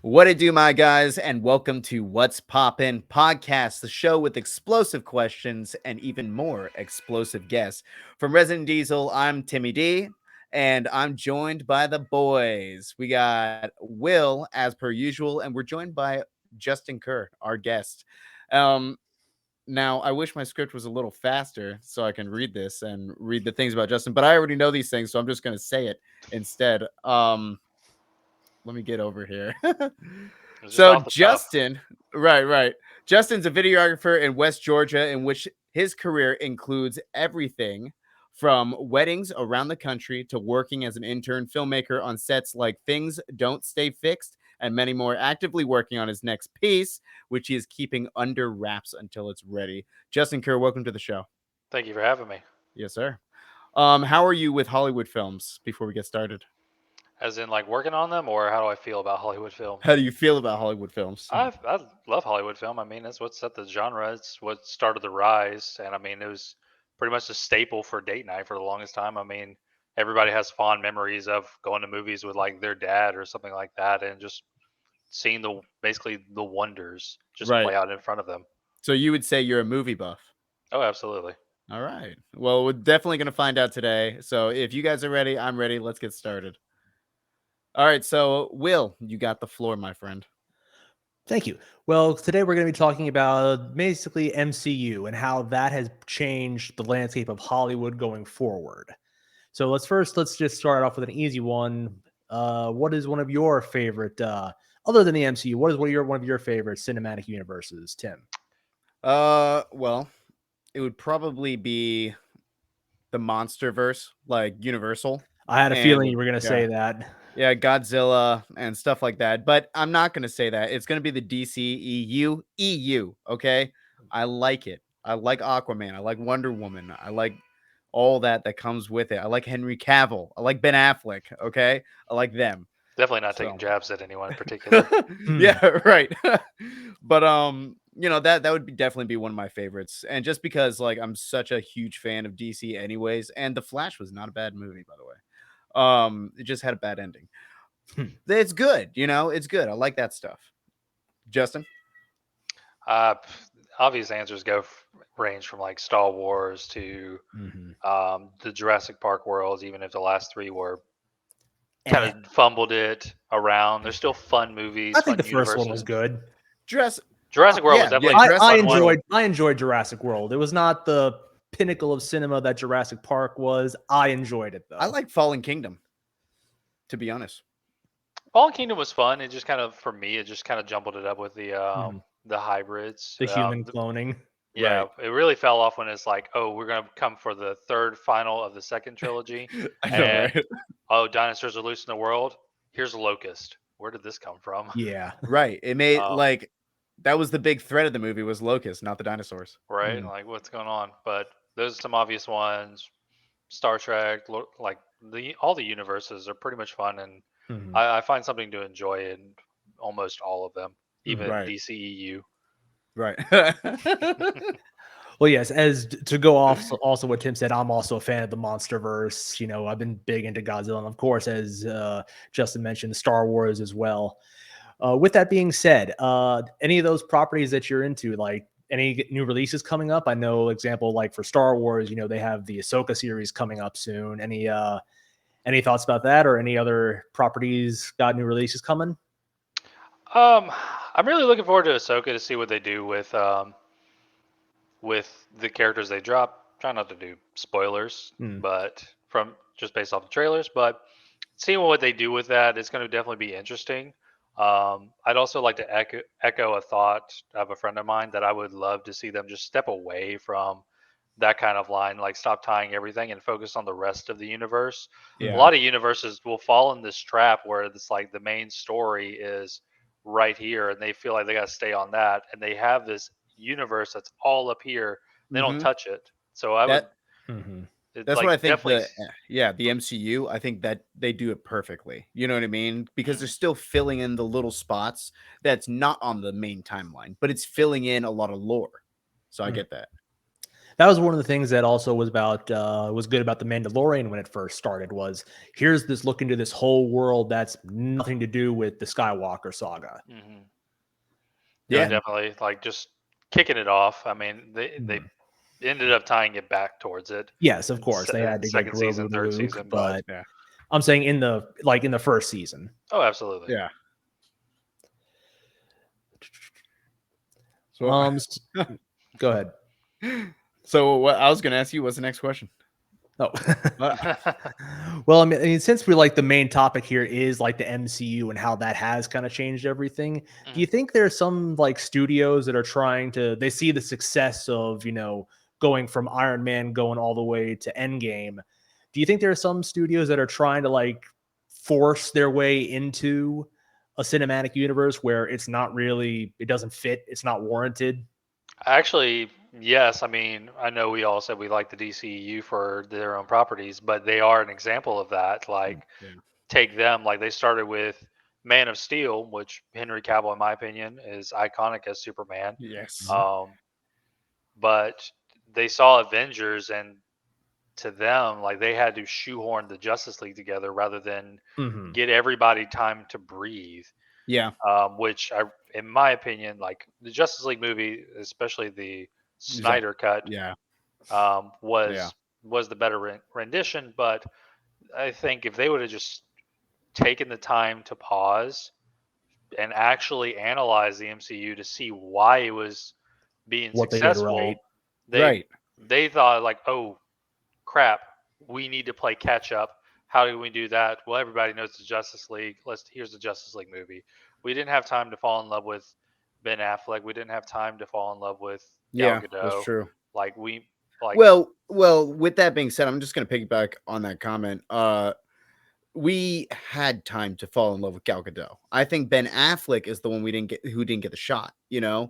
What it do, my guys, and welcome to What's Poppin' Podcast, the show with explosive questions and even more explosive guests. From Resident Diesel, I'm Timmy D, and I'm joined by the boys. We got Will, as per usual, and we're joined by Justin Kerr, our guest. Um, Now, I wish my script was a little faster so I can read this and read the things about Justin, but I already know these things, so I'm just going to say it instead. Let me get over here. It's just So off the cuff. Justin, right. Justin's a videographer in West Georgia, in which his career includes everything from weddings around the country to working as an intern filmmaker on sets like Things Don't Stay Fixed and many more, actively working on his next piece, which he is keeping under wraps until it's ready. Justin Kerr, welcome to the show. Thank you for having me. Yes, sir. How are you with Hollywood films before we get started? As in, like working on them, or how do I feel about Hollywood film? How do you feel about Hollywood films? I love Hollywood film. I mean, that's what set the genre. It's what started the rise, and I mean, it was pretty much a staple for date night for the longest time. I mean, everybody has fond memories of going to movies with like their dad or something like that, and just seeing the basically the wonders just Right. play out in front of them. So you would say you're a movie buff. Oh, absolutely. All right. Well, we're definitely going to find out today. So if you guys are ready, I'm ready. Let's get started. All right. So, Will, you got the floor, my friend. Thank you. Well, today we're going to be talking about basically MCU and how that has changed the landscape of Hollywood going forward. So let's just start off with an easy one. What is one of your favorite, other than the MCU? What is one of your favorite cinematic universes, Tim? Well, it would probably be the Monster Verse, like Universal, I had a and feeling you were going to yeah, say that. yeah, Godzilla and stuff like that. But I'm not going to say that. It's going to be the DCEU, EU. Okay, I like it. I like Aquaman. I like Wonder Woman. I like all that comes with it. I like Henry Cavill. I like Ben Affleck. Okay, I like them. Definitely not taking So jabs at anyone in particular. Hmm. yeah, right. But that would definitely be one of my favorites. And just because like I'm such a huge fan of DC anyways, and The Flash was not a bad movie, by the way. It just had a bad ending. It's good, it's good. I like that stuff. Justin? Uh, Obvious answers range from like Star Wars to Hmm. the Jurassic Park worlds, even if the last three were kind Eh, of fumbled it around. They're still fun movies, I think fun the first one was universes. good. Dress Jurassic World was yeah, definitely I, a I Jurassic fun one. World. enjoyed Jurassic World. It was not the pinnacle of cinema that Jurassic Park was. I enjoyed it I though. like Fallen Kingdom, to be honest. Fallen Kingdom was fun. It just kind of, for me, it just kind of jumbled it up with Mhm. the hybrids. The human cloning. Yeah, Right. it really fell off when it's like, oh, we're gonna come for the third final of the second trilogy, I know, and right? oh, dinosaurs are loose in the world. Here's a locust. Where did this come from? Yeah. Right. It made Um, like that was the big threat of the movie was Locust, not the dinosaurs. right? Mm. Like, what's going on? But those are some obvious ones. Star Trek, like the all the universes are pretty much fun, and Mhm. I find something to enjoy in almost all of them, Mhm. even Right. DCEU. Right. Well, yes, to go off also what Tim said, I'm also a fan of the MonsterVerse. I've been big into Godzilla, and of course, as Justin mentioned, Star Wars as well. With that being said, any of those properties that you're into, like any new releases coming up? I know, example, like for Star Wars, they have the Ahsoka series coming up soon. Any thoughts about that, or any other properties got new releases coming? Um, I'm really looking forward to Ahsoka to see what they do with the characters they drop. Try not to do spoilers, Hmm. but from just based off the trailers, but seeing what they do with that is going to definitely be interesting. I'd also like to echo a thought of a friend of mine that I would love to see them just step away from that kind of line, like stop tying everything and focus on the rest of the universe. A Yeah. Hmm. lot of universes will fall in this trap where it's like the main story is right here and they feel like they got to stay on that, and they have this universe that's all up here. They don't Hmm. touch it. So I would That Hmm. that's what I like think definitely. the MCU, I think that they do it perfectly. You know what I mean? Because they're Mhm. still filling in the little spots that's not on the main timeline, but it's filling in a lot of lore. So I Hmm. get that. That was one of the things that also was good about the Mandalorian when it first started. Was here's this look into this whole world that's nothing to do with the Skywalker saga. Hmm. No, Yeah. definitely. Like just kicking it off. I mean, they Mhm. ended up tying it back towards it Yes, of in, course they had to get second season, Grogu to third Luke, season, but but Yeah. I'm saying in the first season. oh, absolutely. Yeah. So, S- Go ahead. so what I was gonna ask you, what's the next question? Oh. Uh, Well, I mean, since we're like the main topic here is like the MCU and how that has kind of changed everything, do you Mhm. think there's some like studios that are trying to, they see the success of, going from Iron Man going all the way to Endgame? Do you think there are some studios that are trying to like force their way into a cinematic universe where it's not really, it doesn't fit, it's not warranted? Actually, yes. I mean, I know we all said we like the DCEU for their own properties, but they are an example of that. Like, yeah. take them, like, they started with Man of Steel, which Henry Cavill, in my opinion, is iconic as Superman. Yes. Mhm. Um, but they saw Avengers, and to them, like, they had to shoehorn the Justice League together rather than Mhm. get everybody time to breathe. Yeah. Which in my opinion, like the Justice League movie, especially the Exactly. Snyder cut, Yeah. um, Yeah. was was the better rendition. But I think if they would have just taken the time to pause and actually analyze the MCU to see why it was being What they did right. successful, they Right. they thought like, oh crap, we need to play catch up. How do we do that? Well, everybody knows the Justice League. Here's the Justice League movie. We didn't have time to fall in love with Ben Affleck. We didn't have time to fall in love with Gal Yeah. That's Gadot. true. Like we like Well, with that being said, I'm just gonna piggyback on that comment. We had time to fall in love with Gal Gadot. I think Ben Affleck is the one who didn't get the shot. mhm,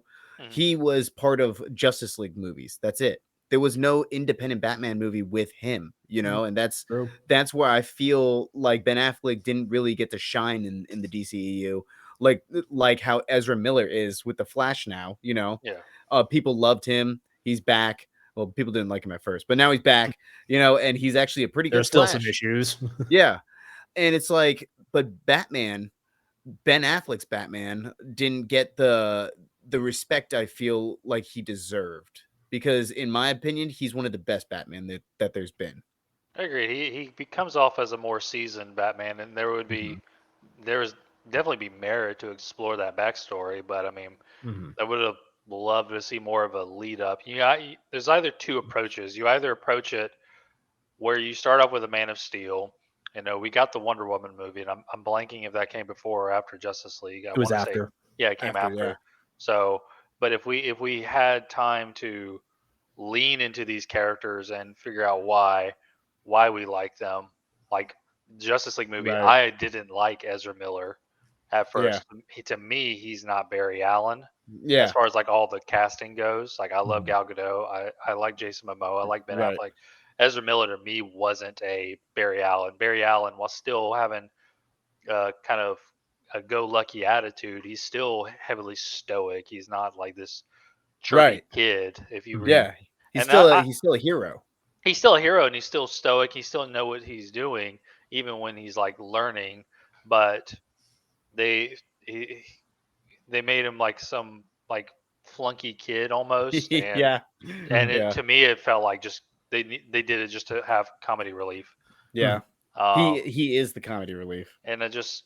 He was part of Justice League movies. That's it. There was no independent Batman movie with him. Mm, And that's True. that's where I feel like Ben Affleck didn't really get to shine in the DCEU, like how Ezra Miller is with the Flash now. yeah. People loved him. He's back. Well, people didn't like him at first, but now he's back. And he's actually a pretty good There's still some Flash. issues. Yeah, and it's like, but Batman, Ben Affleck's Batman didn't get the respect I feel like he deserved, because in my opinion, he's one of the best Batman that there's been. I agree. He comes off as a more seasoned Batman, and Mhm. there's definitely be merit to explore that backstory. But I mean, Mhm. I would have loved to see more of a lead up. There's either two approaches. You either approach it where you start off with a Man of Steel. We got the Wonder Woman movie, and I'm blanking if that came before or after Justice League. I It was want to say, after. yeah, it came After, yeah, after. So, but if we had time to lean into these characters and figure out why we like them, like Justice League movie, right, I didn't like Ezra Miller at yeah, first. To me, he's not Barry Allen as yeah, far as like all the casting goes. Like I love Mhm. Gal Gadot. I like Jason Momoa. I like Ben right, Affleck. Ezra Miller to me wasn't a Barry Allen. Barry Allen, while still having kind of a go lucky attitude, he's still heavily stoic. He's not like this chirpy right, kid. If you Mhm. read, yeah. He's and still a he's still a hero. he's still a hero and he's still stoic. He still know what he's doing, even when he's like learning. But they he, they made him like some like flunky kid almost, and Yeah, and Mhm. it yeah, to me it felt like just they did it just to have comedy relief. yeah. Mhm. He Um, he is the comedy relief. and it just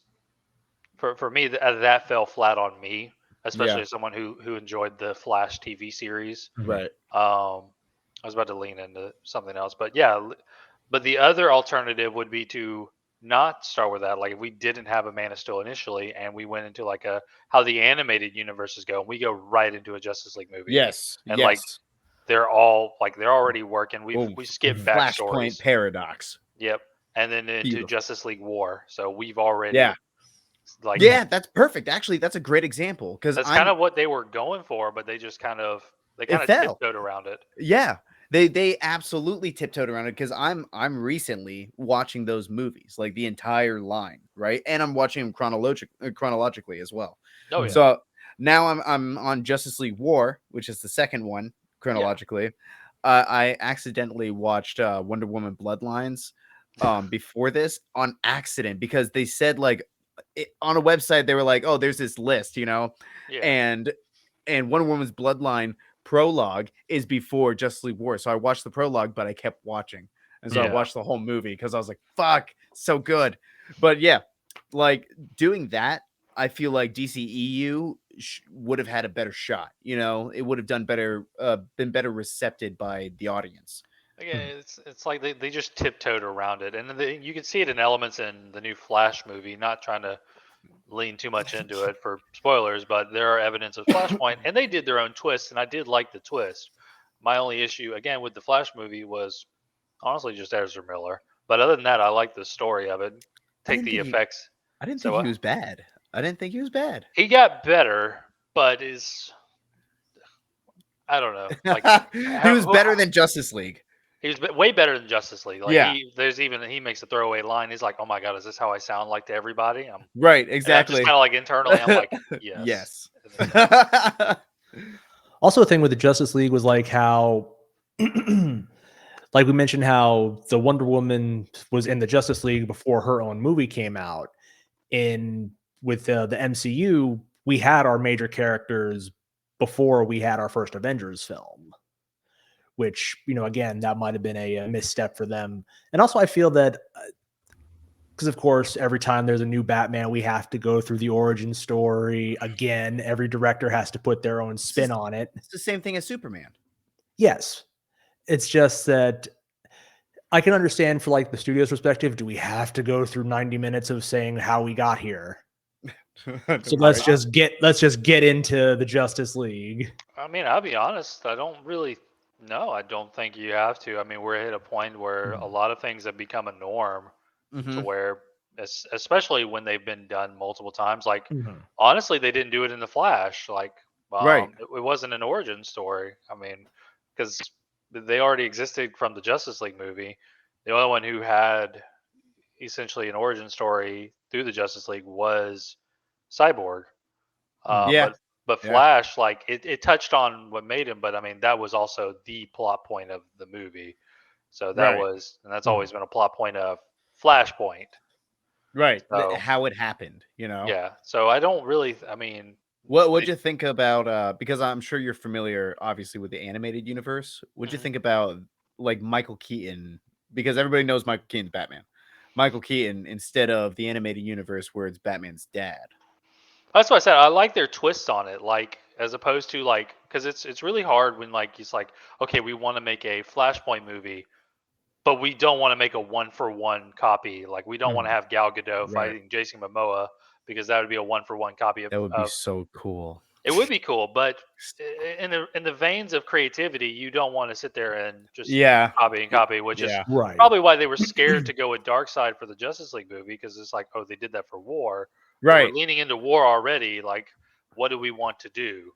for me that fell flat on me, especially Yeah, as someone who enjoyed the Flash TV series. Mhm. right. I was about to lean into something else, but yeah, but the other alternative would be to not start with that. Like if we didn't have a Man of Steel initially, and we went into like a how the animated universes go, and we go right into a Justice League movie, Yes, and like yes. they're already working. Oh, We skip Mhm. Flashpoint backstories. paradox. Yep, and then into Beautiful. Justice League War. So we've Yeah. already like Mhm. Yeah, that's perfect. Actually, that's a great example because that's kind of what they were going for, but they it kind of fell. tiptoed around it. Yeah. They absolutely tiptoed around it because I'm recently watching those movies, like the entire line, right? And I'm watching them chronologically as well. Oh Mhm. yeah, So now I'm on Justice League War, which is the second one yeah. chronologically. I accidentally watched Wonder Woman Bloodlines before this on accident because they said like on a website they were like, oh, there's this list, Yeah. and Wonder Woman's Bloodline prologue is before Justice League War. So I watched the prologue, but I kept watching, and so I Yeah. watched the whole movie because I was like, fuck, so good. But yeah, like doing that, I feel like DCEU would have had a better shot. It would have done better, been better recepted by the audience. Again, it's like they just tiptoed around it, and you can see it in elements in the new Flash movie. Not trying to lean too much into it for spoilers, but there are evidence of Flashpoint, and they did their own twist, and I did like the twist. My only issue, again, with the Flash movie was honestly just Ezra Miller. But other than that, I like the story of it. I Take didn't the think he, effects. I didn't So think he was bad. I didn't think he was bad. he got better, but is I don't know. Like He was how, better than Justice League. he was way better than Justice League. Like Yeah, he makes a throwaway line. He's like, "Oh my god, is this how I sound like to everybody?" right, And I'm just exactly. kind of like internally, I'm like, "Yes." Yes. And then, yes. Also, a thing with the Justice League was like how, like we mentioned, how the Wonder Woman was in the Justice League before her own movie came out. In with the MCU, we had our major characters before we had our first Avengers film, which, again, that might have been a misstep for them. And also, I feel that because, of course, every time there's a new Batman, we have to go through the origin story again. Every director has to put their own spin on it. It's the same thing as Superman. Yes. It's just that I can understand for like the studio's perspective, do we have to go through 90 minutes of saying how we got here? So let's just get into the Justice League. I mean, I'll be honest. I don't really know. I don't think you have to. I mean, we're at a point where a lot of things have become a norm to Mm-hmm. where, especially when they've been done multiple times. Like, Mhm. honestly, they didn't do it in the Flash. Like, Right. it wasn't an origin story. I mean, because they already existed from the Justice League movie. The only one who had essentially an origin story through the Justice League was Cyborg. Um, Yeah. but but Yeah. Flash, like it touched on what made him, but I mean that was also the plot point of the movie. So that Right. was, and that's always been a plot point of Flashpoint. Right. So How it happened. yeah, so I don't really, I mean, What'd they, you think about because I'm sure you're familiar obviously with the animated universe. What'd you mhm. think about like Michael Keaton? Because everybody knows Michael Keaton's Batman. Michael Keaton instead of the animated universe where it's Batman's dad. That's why I said I like their twists on it, like as opposed to like because it's really hard when like it's like okay, we want to make a Flashpoint movie, but we don't want to make a one for one copy. Like we don't want to have Gal Gadot Right. fighting Jason Momoa because that would be a one for one copy That would be of so cool. it would be cool, but in the veins of creativity, you don't want to sit there and just Yeah. copy and copy, which is Yeah. Right. probably why they were scared to go with Darkseid for the Justice League movie because it's like, oh, they did that for War. Well, we're Right. leaning into War already. Like, what do we want to do?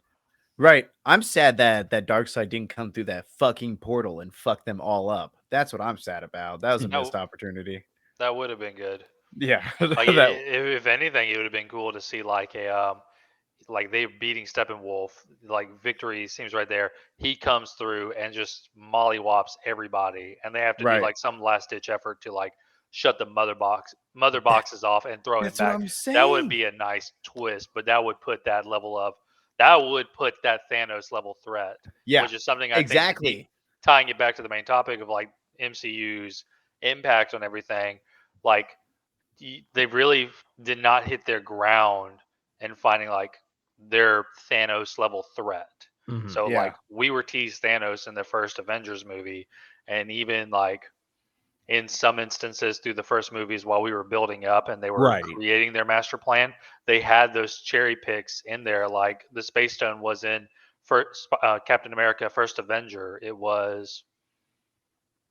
Right. I'm sad that Darkseid didn't come through that fucking portal and fuck them all up. That's what I'm sad about. That was a Hmm. missed That opportunity. that would have been good. Yeah. Like, That if anything, it would have been cool to see like they beating Steppenwolf, like victory seems right there. He comes through and just mollywops everybody, and they have to do right. like some last ditch effort to like shut the mother That, boxes off and throw him that's what back. I'm That would saying. be a nice twist, but that would put that Thanos level threat, Yeah. which is something I think Exactly. tying it back to the main topic of like MCU's impact on everything, like they really did not hit their ground in finding like their Thanos level threat. Mhm. So like Yeah. we were teased Thanos in the first Avengers movie, and even like in some instances through the first movies while we were building up and they were Right. creating their master plan, they had those cherry picks in there. Like the Space Stone was in first Captain America First Avenger. It was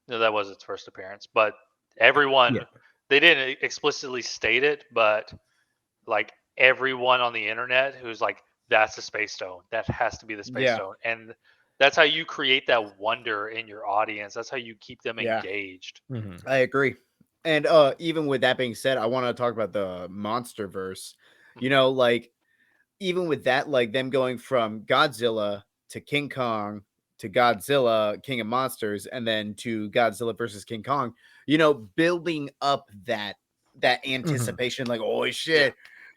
no, that was its first appearance, but Yeah. everyone they didn't explicitly state it, but like everyone on the internet who's like, that's the Space Stone. That has to be the Space Yeah. Stone. And that's how you create that wonder in your audience. That's how you keep them Yeah. engaged. Mhm. I agree. And even with that being said, I want to talk about the monster verse. Mhm. Like even with that, like them going from Godzilla to King Kong to Godzilla, King of Monsters, and then to Godzilla versus King Kong, building up that anticipation, like, oh Yeah. shit,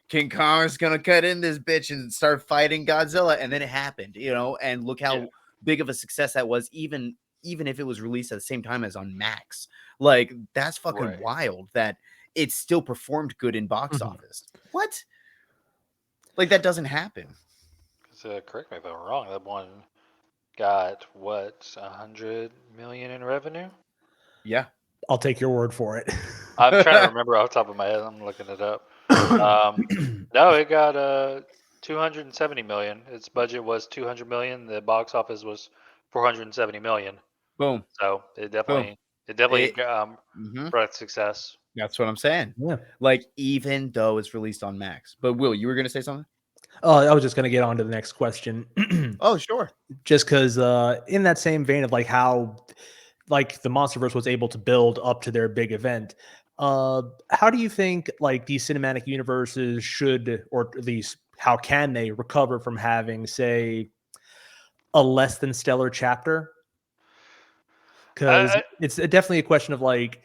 King Kong's gonna cut in this bitch and start fighting Godzilla, and then it happened, and look Yeah. how big of a success that was, even if it was released at the same time as on Max. Like, that's fucking Right. wild that it still performed good in box Mhm. office. What? Like, that doesn't happen. Correct me if I'm wrong. That one got what, 100 million in revenue? Yeah. I'll take your word for it. I'm trying to remember off the top of my head. I'm looking it up. No, it got 270 million. Its budget was 200 million. The box office was 470 million. Boom. So it Boom. definitely Mhm. brought success. That's what I'm saying. Yeah. Like, even though it's released on Max. But Will, you were gonna say something? I was just going to get on to the next question. Oh, sure. Just because in that same vein of like how like the Monsterverse was able to build up to their big event, how do you think like these cinematic universes should, or at least how can they recover from having, say, a less than stellar chapter? Because I, it's definitely a question of like,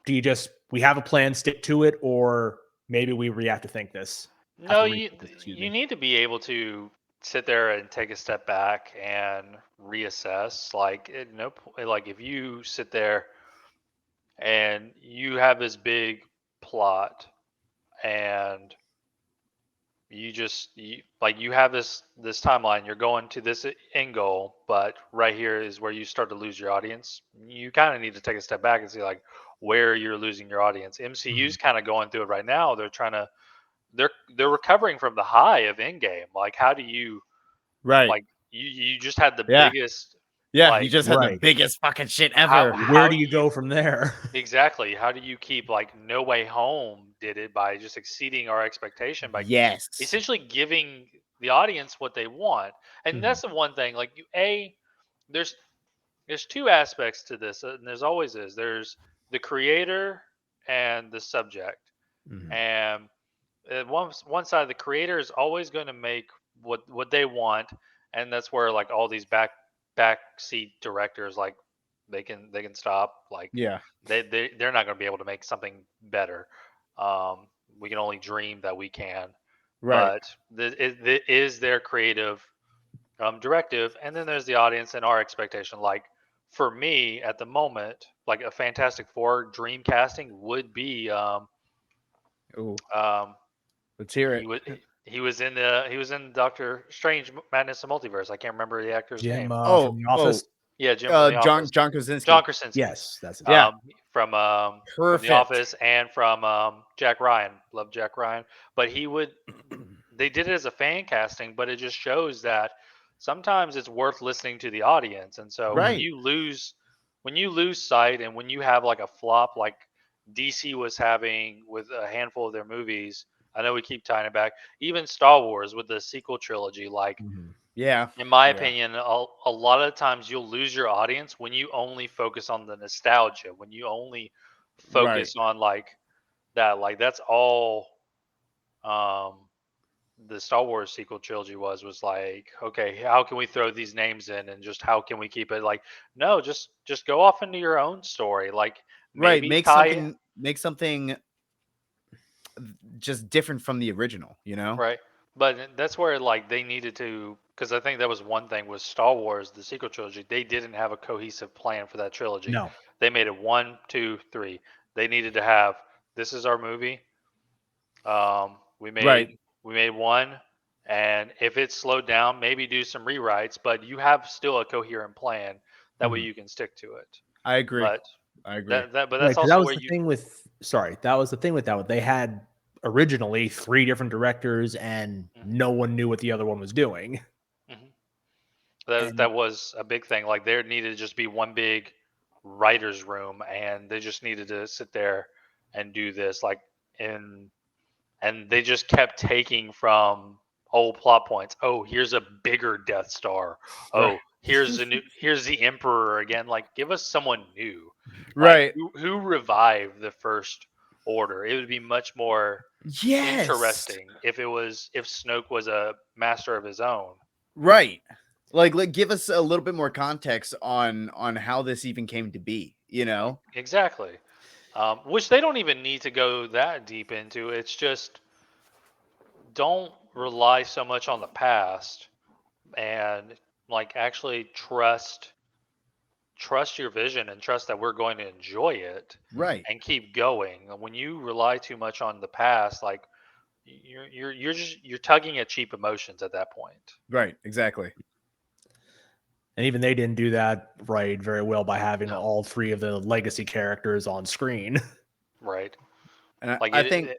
do you just we have a plan, stick to it, or maybe we have to think this, have no, to you rethink this. Excuse you me. need to be able to sit there and take a step back and reassess. Like, like if you sit there and you have this big plot and you have this timeline, you're going to this end goal, but right here is where you start to lose your audience. You kind of need to take a step back and see like where you're losing your audience. MCU's kind of going through it right now. They're recovering from the high of Endgame. Like, how do you, Right. like, you just had the Yeah. biggest, Yeah. You like, just had the Right. biggest fucking shit how ever. Where how do do you you go from there? exactly, how do you keep, like, No Way Home did it by just exceeding our expectation by Yes. essentially giving the audience what they want. And Mhm. that's the one thing, like, there's two aspects to this, and there's always is. There's the creator and the subject. Mhm. And one side, the creator is always going to make what they want, and that's where like all these backseat directors, like, they can stop. Like, Yeah. they're not going to be able to make something better. Um, we can only dream that we can, Right. but it is their creative directive, and then there's the audience and our expectation. Like, for me at the moment, like a Fantastic Four dream casting would be Ooh. um, Let's hear he it. was he was in Doctor Strange Madness of Multiverse. I can't remember the actor's Jim name. from Oh, The oh, Office. Yeah, Jim from The Office. John John Krasinski. Krasinski. Yes, that's his Yeah. From The Perfect. Office and from Jack Ryan. Love Jack Ryan. But they did it as a fan casting, but it just shows that sometimes it's worth listening to the audience. And so when Right. you lose sight, and when you have like a flop like DC was having with a handful of their movies, I know we keep tying it back. Even Star Wars with the sequel trilogy, like, Mhm. Yeah. in my Yeah. opinion, a lot of times you'll lose your audience when you only focus on the nostalgia, when you only Right. focus on like that. Like, that's all um, the Star Wars sequel trilogy was like, okay, how can we throw these names in, and just how can we keep it like, no, just go off into your own story. Like, Right. maybe tie Make something just different from the original, you know? right. But that's where like they needed to, because I think that was one thing with Star Wars, the sequel trilogy. They didn't have a cohesive plan for that trilogy. No. They made it one, two, three. They needed to have, this is our movie. We made Right. we made one, and if it's slowed down, maybe do some rewrites. But you have still a coherent plan. That way Mhm. you can stick to it. I agree. But I agree. but Right, that's because that also was where the you. thing with sorry, that was the thing with that one. They had originally 3 different directors, and Mhm, no one knew what the other one was doing. mhm. That And that was a big thing. Like, there needed to just be one big writers' room, and they just needed to sit there and do this. Like, and they just kept taking from old plot points. Oh, here's a bigger Death Star. Right. Oh, here's the Emperor again. Like, give us someone new. Like, Right. who revived the First Order? It would be much more Yes. interesting if Snoke was a master of his own. Right. Like give us a little bit more context on how this even came to be, you know? Exactly. Which they don't even need to go that deep into. It's just don't rely so much on the past and like actually trust your vision and trust that we're going to enjoy it Right. and keep going. When you rely too much on the past, like you're tugging at cheap emotions at that point. Right, exactly. And even they didn't do that right very well by having No, all three of the legacy characters on screen. right? And Like I think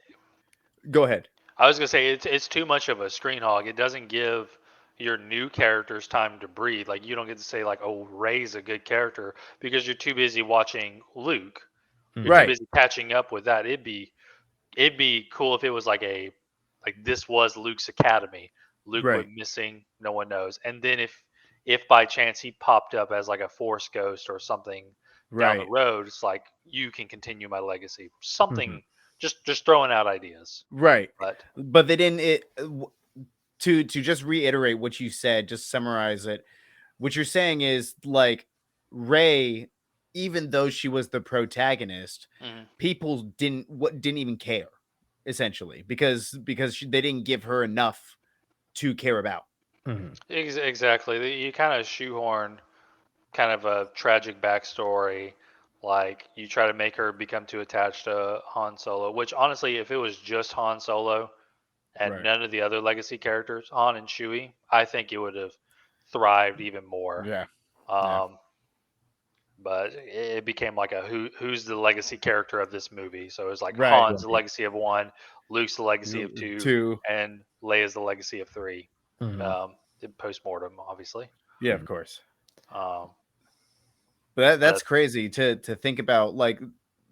go ahead. I was gonna say it's too much of a screen hog. It doesn't give your new characters time to breathe. Like you don't get to say like, "Oh, Ray's a good character," because you're too busy watching Luke. You're too Mhm. Right, busy catching up with that. It'd be cool if it was like this was Luke's academy. Luke right, went missing, no one knows. And then if by chance he popped up as like a force ghost or something down the right, road, it's like you can continue my legacy. Mhm. Something just throwing out ideas. right. But But they didn't to just reiterate what you said, just summarize it. What you're saying is like Ray, even though she was the protagonist, mhm. people didn't even care essentially because they didn't give her enough to care about. Mhm. Exactly. You kind of shoehorn kind of a tragic backstory. Like you try to make her become too attached to Han Solo, which honestly, if it was just Han Solo and Right. none of the other legacy characters, Han and Chewie, I think it would have thrived even more. Yeah. Yeah. Um, but it became like a who's the legacy character of this movie. So it was like Right. Han's the Right. legacy of one, Luke's the legacy of two, Two. and Leia's the legacy of three. Mhm. In post mortem, obviously. Yeah, of Mhm. course. Um, But that's but crazy to think about, like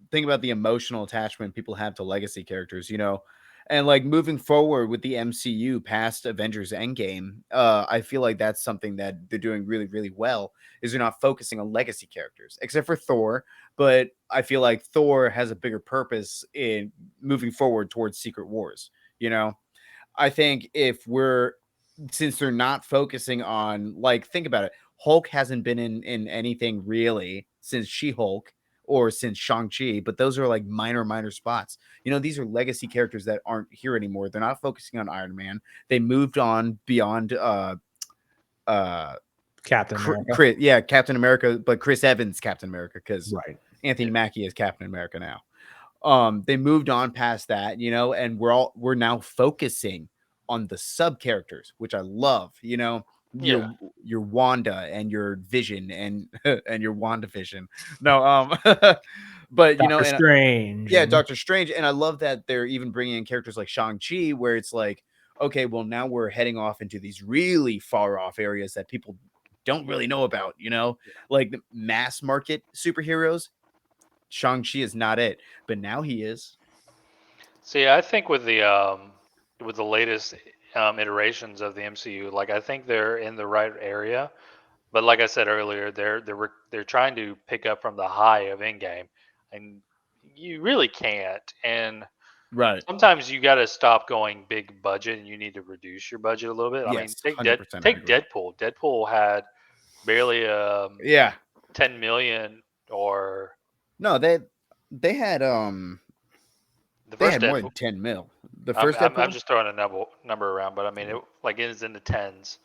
think about the emotional attachment people have to legacy characters, you know. And like moving forward with the MCU past Avengers Endgame, I feel like that's something that they're doing really, really well. Is they're not focusing on legacy characters, except for Thor. But I feel like Thor has a bigger purpose in moving forward towards Secret Wars. You know, I think if we're since they're not focusing on like think about it, Hulk hasn't been in anything really since She-Hulk or since Shang-Chi, but those are like minor spots. You know, these are legacy characters that aren't here anymore. They're not focusing on Iron Man. They moved on beyond uh Captain America. Chris, yeah, Captain America, but Chris Evans Captain America cuz Right. Anthony yeah, Mackie is Captain America now. They moved on past that, you know, and we're now focusing on the sub characters, which I love, you know, yeah. your Wanda and your Vision and and your Wanda Vision. No, but you know, Doctor and Strange yeah, and Doctor Strange, and I love that they're even bringing in characters like Shang-Chi, where it's like, okay, well, now we're heading off into these really far off areas that people don't really know about, you know, like the mass market superheroes. Shang-Chi is not it, but now he is. See, I think with the latest iterations of the MCU, like I think they're in the right area. But like I said earlier, they're trying to pick up from the high of Endgame, and you really can't. And Right. sometimes you got to stop going big budget, and you need to reduce your budget a little bit. I mean, Yes, 100%, I take agree. Deadpool. Deadpool had barely Yeah. 10 million, or No, they had the they first had more than Deadpool. 10 mil. The I'm first I'm, I'm Deadpool? just throwing a number around, but I mean, it is in the tens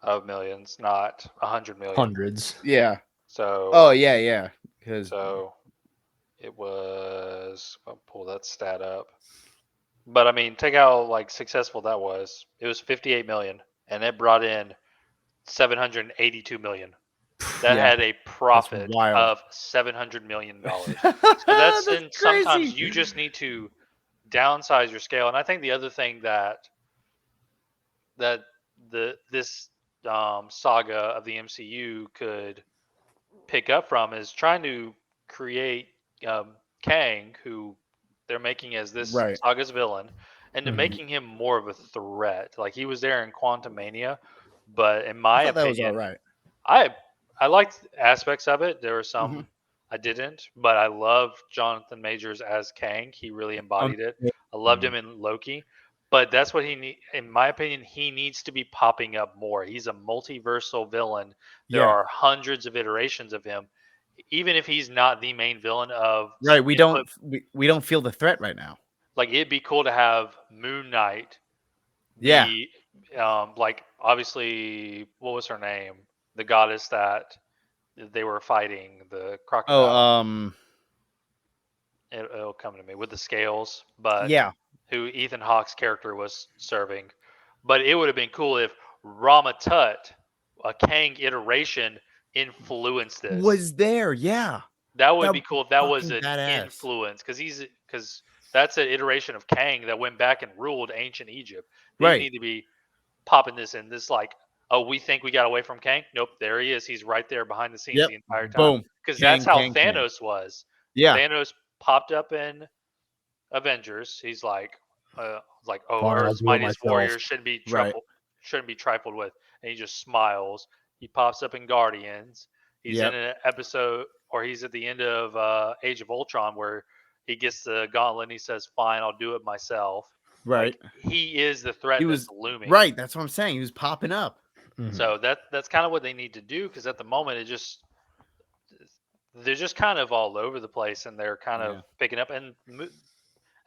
of millions, not 100 million. hundreds. Yeah. So Oh, yeah, yeah. Cuz so it was. I'll pull that stat up. But I mean, take how like successful that was. It was 58 million, and it brought in 782 million. That yeah, had a that's profit wild. of $700 million. So that's That's in sometimes crazy. you just need to downsize your scale. And I think the other thing that this saga of the MCU could pick up from is trying to create Kang, who they're making as this Right. saga's villain, and to Mhm. making him more of a threat. Like he was there in Quantum Mania, but in I my thought that was all opinion, right. I I liked aspects of it. There were Mhm. some I didn't, but I loved Jonathan Majors as Kang. He really embodied it. I loved him in Loki. But that's what he need. In my opinion, he needs to be popping up more. He's a multiversal villain. There Yeah. are hundreds of iterations of him. Even if he's not the main villain of Right. We input, don't we don't feel the threat right now. like it'd be cool to have Moon Knight Yeah. be like obviously what was her name? The goddess that they were fighting, the Oh, crocodile. It'll come to me with the scales, but yeah. who Ethan Hawke's character was serving. But it would have been cool if Ramatut, a Kang iteration, influenced this. Was there. Yeah. That would That be would be cool if that was fucking an badass. influence, because that's an iteration of Kang that went back and ruled ancient Egypt. They Right. need to be popping this in. This like, oh, we think we got away from Kang. Nope, there he is. He's right there behind the scenes Yep. the entire time. Boom. Because that's Kang, how Kang, Kang. Thanos was. Yeah. Thanos popped up in Avengers. He's like, oh, Fine, I'll Earth's do it mightiest myself. warrior Right. shouldn't be trifled with, and he just smiles. He pops up in Guardians. He's in Yep. an episode, or he's at the end of Age of Ultron, where he gets the gauntlet and he says, "Fine, I'll do it myself." Like Right. he is the threat He that's was looming. right. That's what I'm saying. He was popping up. Mhm. So that's kind of what they need to do, because at the moment they're just kind of all over the place, and they're kind of Yeah. picking up and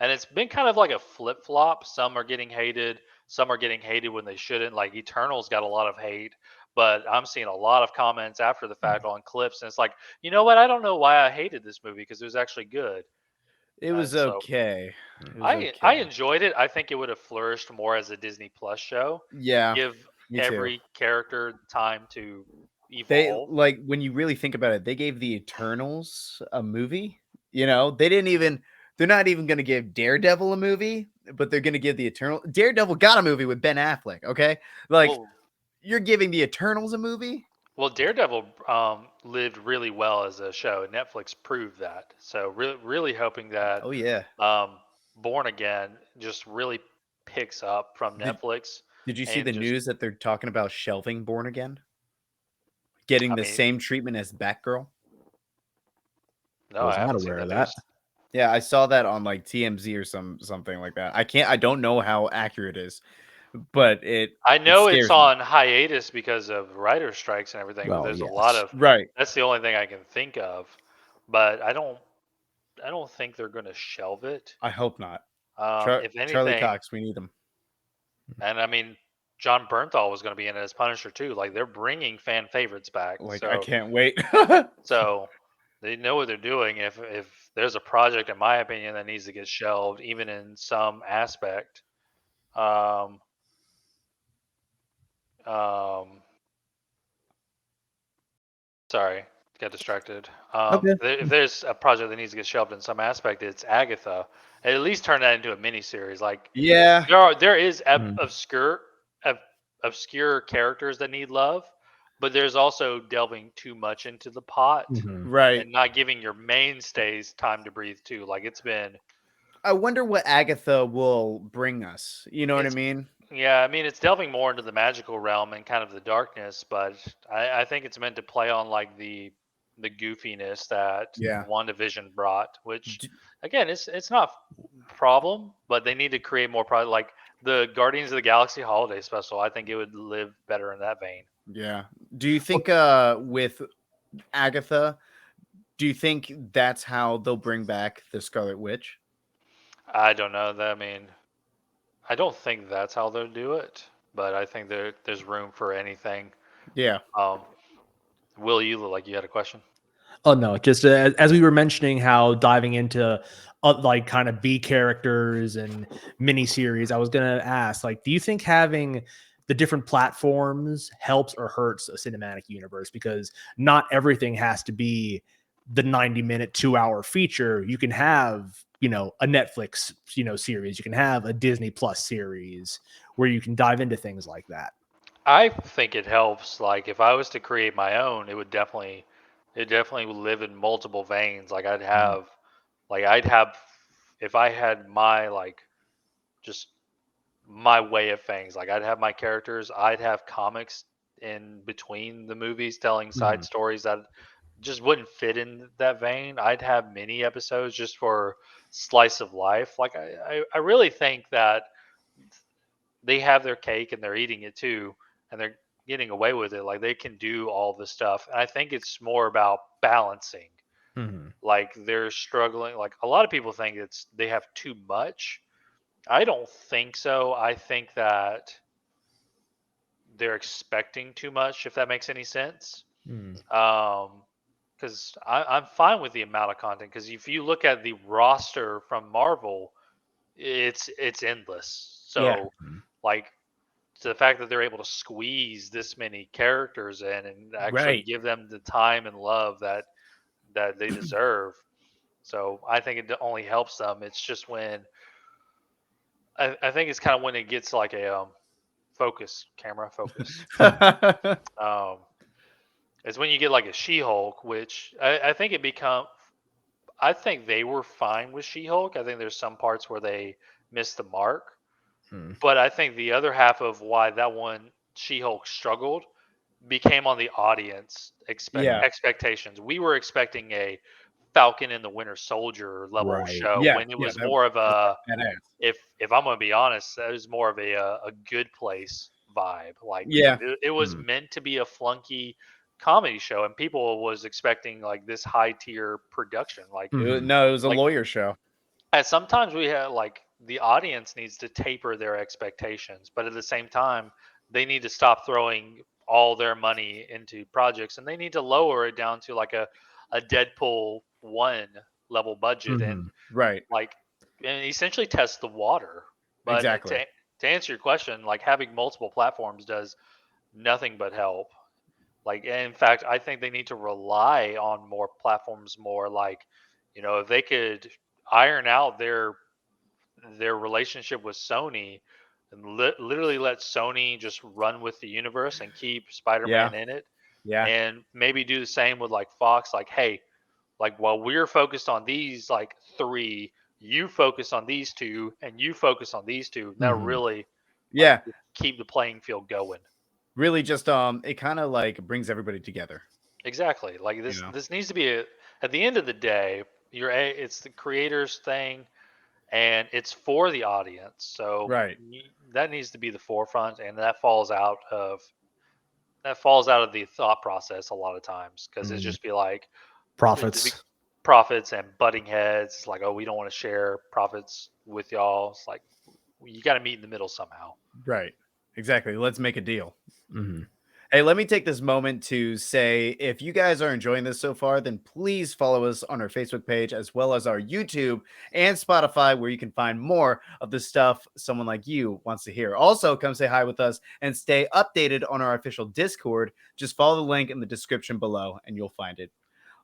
it's been kind of like a flip flop. Some are getting hated, some are getting hated when they shouldn't. Like Eternals got a lot of hate, but I'm seeing a lot of comments after the fact on clips, and it's like, you know what? I don't know why I hated this movie because it was actually good. It was And so okay. It was I okay. enjoyed it. I think it would have flourished more as a Disney Plus show. Yeah. Give Me too. every character time to They evolve. like when you really think about it, they gave the Eternals a movie. You know, they didn't even they're not even gonna give Daredevil a movie, but they're gonna give the Eternal Daredevil got a movie with Ben Affleck, okay? Like Well, you're giving the Eternals a movie? Well, Daredevil lived really well as a show. Netflix proved that. So really hoping that Oh yeah. um, Born Again just really picks up from Did Netflix did you see and the just, news that they're talking about shelving Born Again? Getting I the mean, same treatment as Batgirl? no, I Was not haven't seen aware that of that. news. Yeah, I saw that on like TMZ or something like that. I don't know how accurate it is, but I it know it's scares me. on hiatus because of writer strikes and everything. Well, There's a lot yes. of Right. that's the only thing I can think of, but I don't think they're going to shelve it. I hope not. If Charlie anything, Cox, we need him. and I mean, John Bernthal was going to be in it as Punisher too. Like they're bringing fan favorites back, Like I so can't wait. so they know what they're doing. If there's a project, in my opinion, that needs to get shelved, even in some aspect, um, um, sorry, got distracted. Okay. If there's a project that needs to get shelved in some aspect, it's Agatha. At least turn that into a miniseries. Like Yeah. there is Mhm. ob- obscure characters that need love, but there's also delving too much into the pot Mhm. Right. and not giving your mainstays time to breathe too. Like I wonder what Agatha will bring us. You know what I it's mean? yeah, I mean it's delving more into the magical realm and kind of the darkness, but I think it's meant to play on like the goofiness that Yeah. WandaVision brought, which D- again it's not a problem, but they need to create more product like the Guardians of the Galaxy holiday special. I think it would live better in that vein. yeah. Do you think Okay. with Agatha, do you think that's how they'll bring back the Scarlet Witch? I don't know. I mean, I don't think that's how they'll do it, but I think there's room for anything. Yeah. Um, Will, you look like you had a question? Oh no, just as we were mentioning how diving into like kind of B characters and mini series, I was gonna ask, like, do you think having the different platforms helps or hurts a cinematic universe? Because not everything has to be the 90-minute, 2-hour feature. You can have, a Netflix, series. You can have a Disney Plus series where you can dive into things like that. I think it helps. Like if I was to create my own, it definitely would live in multiple veins. Mhm. I'd have, if I had my just my way of things. Like I'd have my characters, I'd have comics in between the movies telling side Mhm. stories that just wouldn't fit in that vein. I'd have mini episodes just for slice of life. Like I really think that they have their cake and they're eating it too, and they're getting away with it. Like they can do all this stuff. And I think it's more about balancing. Mhm. Like they're struggling. Like a lot of people think they have too much. I don't think so. I think that they're expecting too much, if that makes any sense. Mm. Um, because I'm fine with the amount of content. Because if you look at the roster from Marvel, it's endless. Yeah. So like to the fact that they're able to squeeze this many characters in and actually Right. give them the time and love that they deserve. So I think it only helps them. It's just when I think it's kind of when it gets like a focus camera focus. Um, it's when you get like a She-Hulk, which I think it become. I think they were fine with She-Hulk. I think there's some parts where they missed the mark, Mm. but I think the other half of why that one She-Hulk struggled became on the audience Yeah. expectations. We were expecting a Falcon and the Winter Soldier level Right. show Yeah. when it Yeah. was more of That a badass. if I'm gonna be honest, that was more of a good place vibe. Like Yeah. it was Mm. meant to be a flunky comedy show, and people was expecting like this high tier production. Mhm. No, it was a Like lawyer show. and sometimes we have like the audience needs to taper their expectations, but at the same time, they need to stop throwing all their money into projects and they need to lower it down to like a Deadpool one level budget and Mhm. Right. like and essentially test the water. But Exactly. to answer your question, like having multiple platforms does nothing but help. Like in fact, I think they need to rely on more platforms more. Like, if they could iron out their relationship with Sony and literally let Sony just run with the universe and keep Yeah. Spider-Man in it, Yeah. and maybe do the same with like Fox. Like, hey, like while we're focused on these like three, you focus on these two, and you focus on these two. And that Mhm. really like Yeah. keep the playing field going. Really just it kind of like brings everybody together, Exactly. Like you this know. this needs to be at the end of the day, it's the creators thing and it's for the audience. So Right. that needs to be the forefront and that falls out of the thought process a lot of times because it's Mm. just be like the big Profits. profits and butting heads. It's like, oh, we don't want to share profits with y'all. It's like you got to meet in the middle somehow. Right. Exactly. Let's make a deal. Mhm. Hey, let me take this moment to say if you guys are enjoying this so far, then please follow us on our Facebook page as well as our YouTube and Spotify, where you can find more of the stuff someone like you wants to hear. Also, come say hi with us and stay updated on our official Discord. Just follow the link in the description below and you'll find it.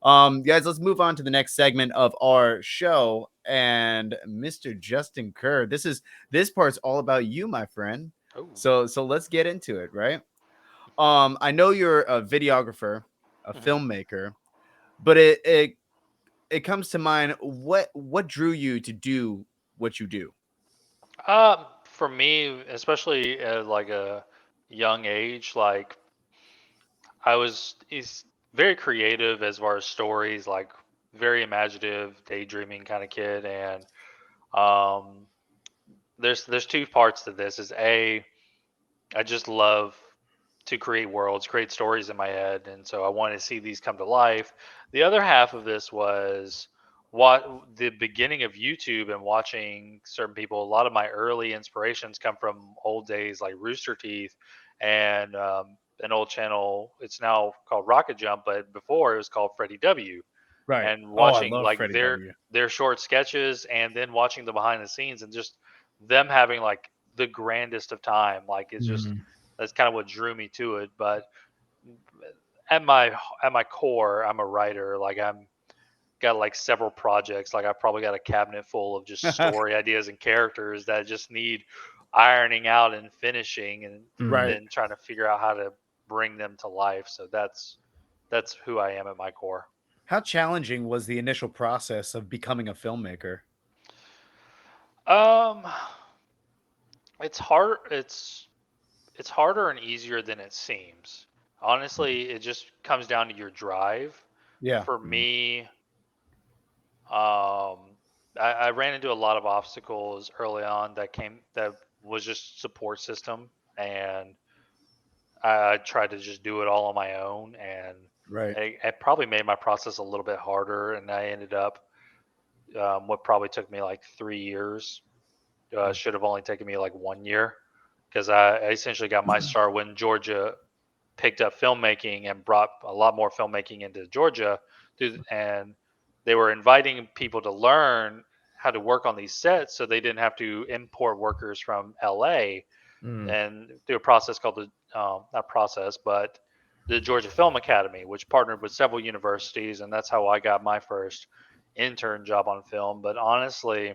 Guys, let's move on to the next segment of our show. And Mr. Justin Kerr, this part's all about you, my friend. Oh. So let's get into it, right? I know you're a videographer, a Mhm. filmmaker, but it comes to mind what drew you to do what you do? For me, especially at like a young age, like I was is very creative as far as stories, like very imaginative, daydreaming kind of kid, and um, there's two parts to this. Is a I just love to create worlds, create stories in my head, and so I wanted to see these come to life. The other half of this was what the beginning of YouTube and watching certain people. A lot of my early inspirations come from old days like Rooster Teeth and an old channel. It's now called Rocket Jump, but before it was called Freddie W. Right. And Oh, I watching love like Freddie W. their short sketches and then watching the behind the scenes and just them having like the grandest of time. Like it's just Mhm. that's kind of what drew me to it. But at my at my core, I'm a writer. Like I'm got like several projects. Like I've probably got a cabinet full of just story ideas and characters that just need ironing out and finishing, and Mhm. Right. then trying to figure out how to bring them to life. So that's who I am at my core. How challenging was the initial process of becoming a filmmaker? Um, it's hard. It's harder and easier than it seems. Honestly, it just comes down to your drive. Yeah. For Mhm. me, I ran into a lot of obstacles early on that was just support system, and I tried to just do it all on my own, and Right. it probably made my process a little bit harder. And I ended up what probably took me like 3 years Mm. should have only taken me like 1 year, because I essentially got my start when Georgia picked up filmmaking and brought a lot more filmmaking into Georgia, and they were inviting people to learn how to work on these sets, so they didn't have to import workers from LA, Mm. and through a process called the not process, but the Georgia Film Academy, which partnered with several universities, and that's how I got my first intern job on film. But honestly,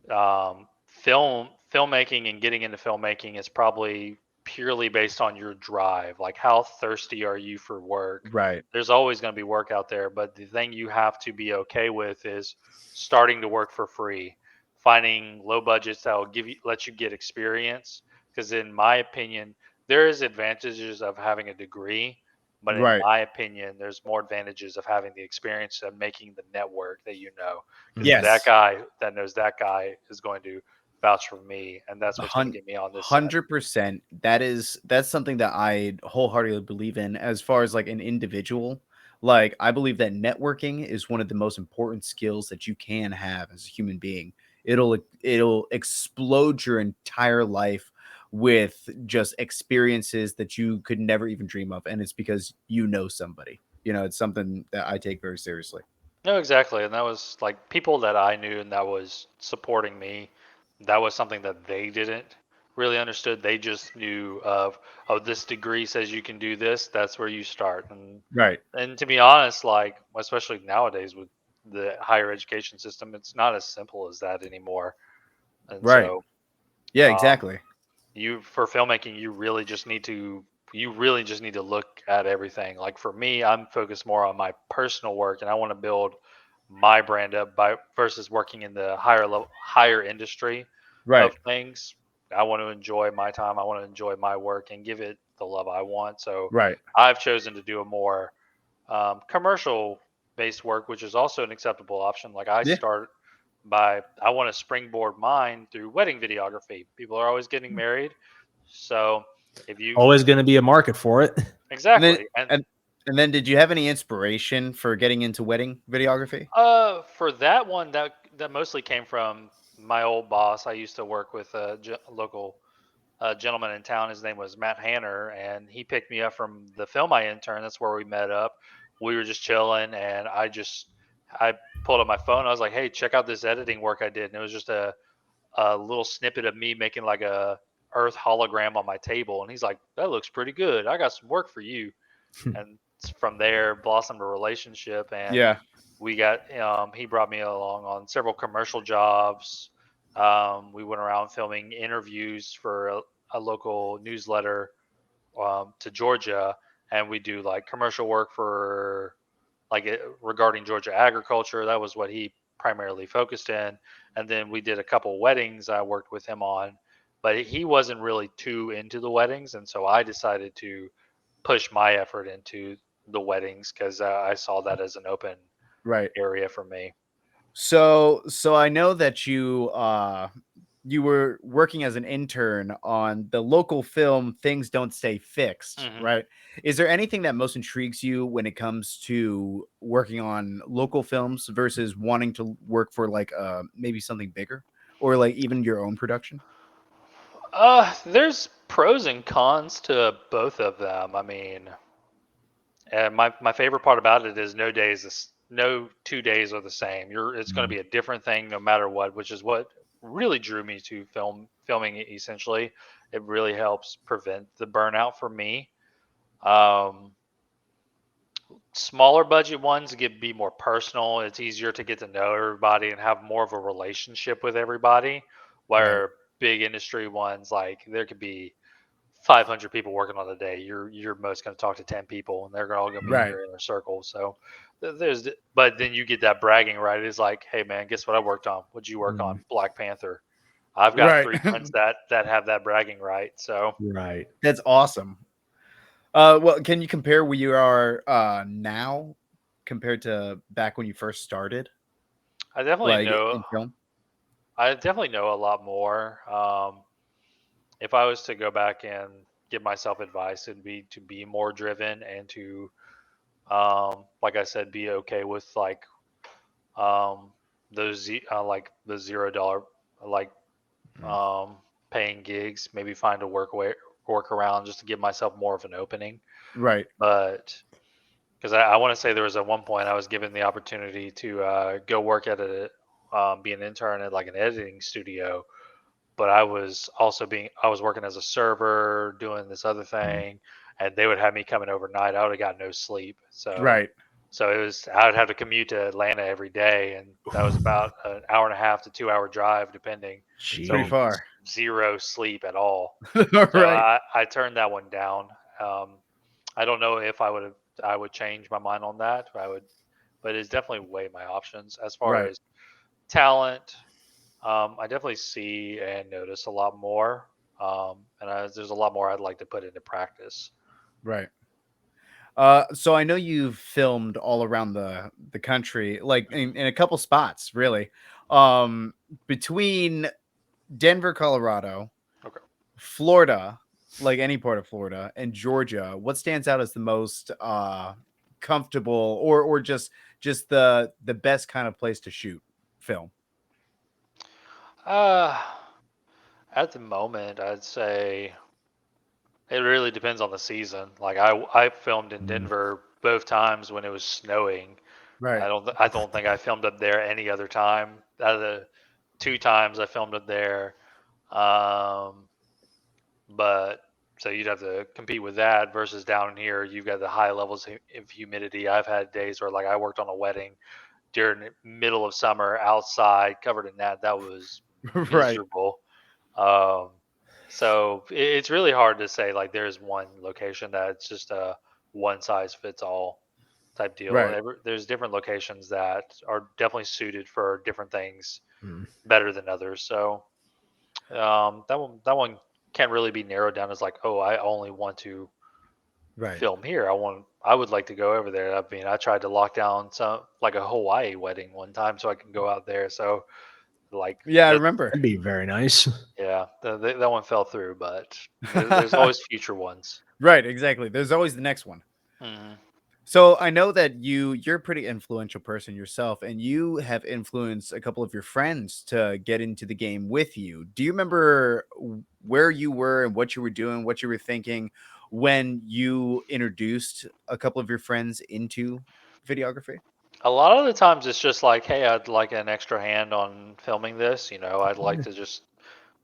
filmmaking and getting into filmmaking is probably purely based on your drive. Like, how thirsty are you for work? Right. There's always going to be work out there, but the thing you have to be okay with is starting to work for free, finding low budgets that will give you let you get experience. Because in my opinion, there is advantages of having a degree, but in Right. my opinion, there's more advantages of having the experience of making the network that you know, because Mm. that Yes. guy that knows that guy is going to vouch for me, and that's what's going to get me on this set. 100%. That's something that I wholeheartedly believe in as far as like an individual. Like I believe that networking is one of the most important skills that you can have as a human being. It'll explode your entire life with just experiences that you could never even dream of, and it's because you know somebody. It's something that I take very seriously. No, exactly, and that was like people that I knew and that was supporting me. That was something that they didn't really understood. They just knew of, oh, this degree says you can do this. That's where you start. Right. And to be honest, like especially nowadays with the higher education system, it's not as simple as that anymore. And Right. so, Yeah, um, exactly. you for filmmaking, you really just need to look at everything. Like for me, I'm focused more on my personal work, and I want to build my brand up by versus working in the higher industry of Right. things. I want to enjoy my time. I want to enjoy my work and give it the love I want. So Right. I've chosen to do a more commercial based work, which is also an acceptable option. Like Yeah. I want to springboard mine through wedding videography. People are always getting married, so if you Always going to be a market for it. And then exactly. And and then did you have any inspiration for getting into wedding videography? for that one, that mostly came from my old boss. I used to work with a local gentleman in town. His name was Matt Hanner, and he picked me up from the film I interned. That's where we met up. We were just chilling, and I pulled up my phone. I was like, "Hey, check out this editing work I did." And it was just a little snippet of me making like a Earth hologram on my table, and he's like, "That looks pretty good. I got some work for you." And from there blossomed a relationship, and Yeah. we got he brought me along on several commercial jobs. We went around filming interviews for a local newsletter to Georgia, and we do like commercial work for regarding Georgia agriculture. That was what he primarily focused in. And then we did a couple weddings I worked with him on, but he wasn't really too into the weddings, and so I decided to push my effort into the weddings because I saw that as an open Right. area for me. So I know that you were working as an intern on the local film Things Don't Stay Fixed, Hmm. right? Is there anything that most intrigues you when it comes to working on local films versus wanting to work for like maybe something bigger or like even your own production? There's pros and cons to both of them. I mean, and my favorite part about it is no 2 days are the same. It's going to Mm. be a different thing no matter what, which is what really drew me to filming. Essentially, it really helps prevent the burnout for me. Um, Smaller budget ones get be more personal. It's easier to get to know everybody and have more of a relationship with everybody. Right. Where big industry ones, like there could be 500 people working on the day. You're most going to talk to 10 people, and they're all going to be in Right. your inner circle. So but then you get that bragging right. It's like, hey man, guess what I worked on? What'd you work on? Mm. Black Panther. I've got Right. three friends that have that bragging right. So Right. That's awesome. Well, can you compare where you are now compared to back when you first started, I definitely like know. in film? I definitely know a lot more. If I was to go back and give myself advice, it'd be to be more driven and to, like I said, be okay with um, like the $0 like Mm. um, paying gigs. Maybe find a work around just to give myself more of an opening. Right. But because I want to say there was at one point I was given the opportunity to go work at be an intern at like an editing studio, but I was working as a server doing this other Mm. thing, and they would have me coming overnight. I would have got no sleep, Right. so it was I would have to commute to Atlanta every day, and that was about an hour and a half to 2 hour drive depending. It's pretty So Jeez. far. zero sleep at all. So Right. I turned that one down. I don't know if I would change my mind on that. But it's definitely weigh my options as far Right. as talent. I definitely see and notice a lot more, there's a lot more I'd like to put into practice. Right. So I know you've filmed all around the country, like Mhm. in a couple spots, really. Um, Between Denver, Colorado, Okay. Florida, like any part of Florida, and Georgia, what stands out as the most comfortable or just the best kind of place to shoot film? Uh, at the moment, I'd say it really depends on the season. Like I filmed in Mm. Denver both times when it was snowing. Right. I don't think I filmed up there any other time. Out of the two times I filmed up there, um, but so you'd have to compete with that versus down here. You've got the high levels of humidity. I've had days where like I worked on a wedding during the middle of summer outside, covered in that. That was Right. miserable. Um, so it's really hard to say like there's one location that's just a one size fits all type deal. Right. There's different locations that are definitely suited for different things Mm. better than others. So that one can't really be narrowed down as like, oh, I only want to Right. film here. I would like to go over there. I mean, I tried to lock down some like a Hawaii wedding one time so I can go out there. So like Yeah, I that, remember. That'd be very nice. yeah, that one fell through, but there's always future ones. Right, exactly. There's always the next one. Hmm. So I know that you're a pretty influential person yourself, and you have influenced a couple of your friends to get into the game with you. Do you remember where you were and what you were doing, what you were thinking when you introduced a couple of your friends into videography? A lot of the times it's just like, hey, I'd like an extra hand on filming this. I'd like to just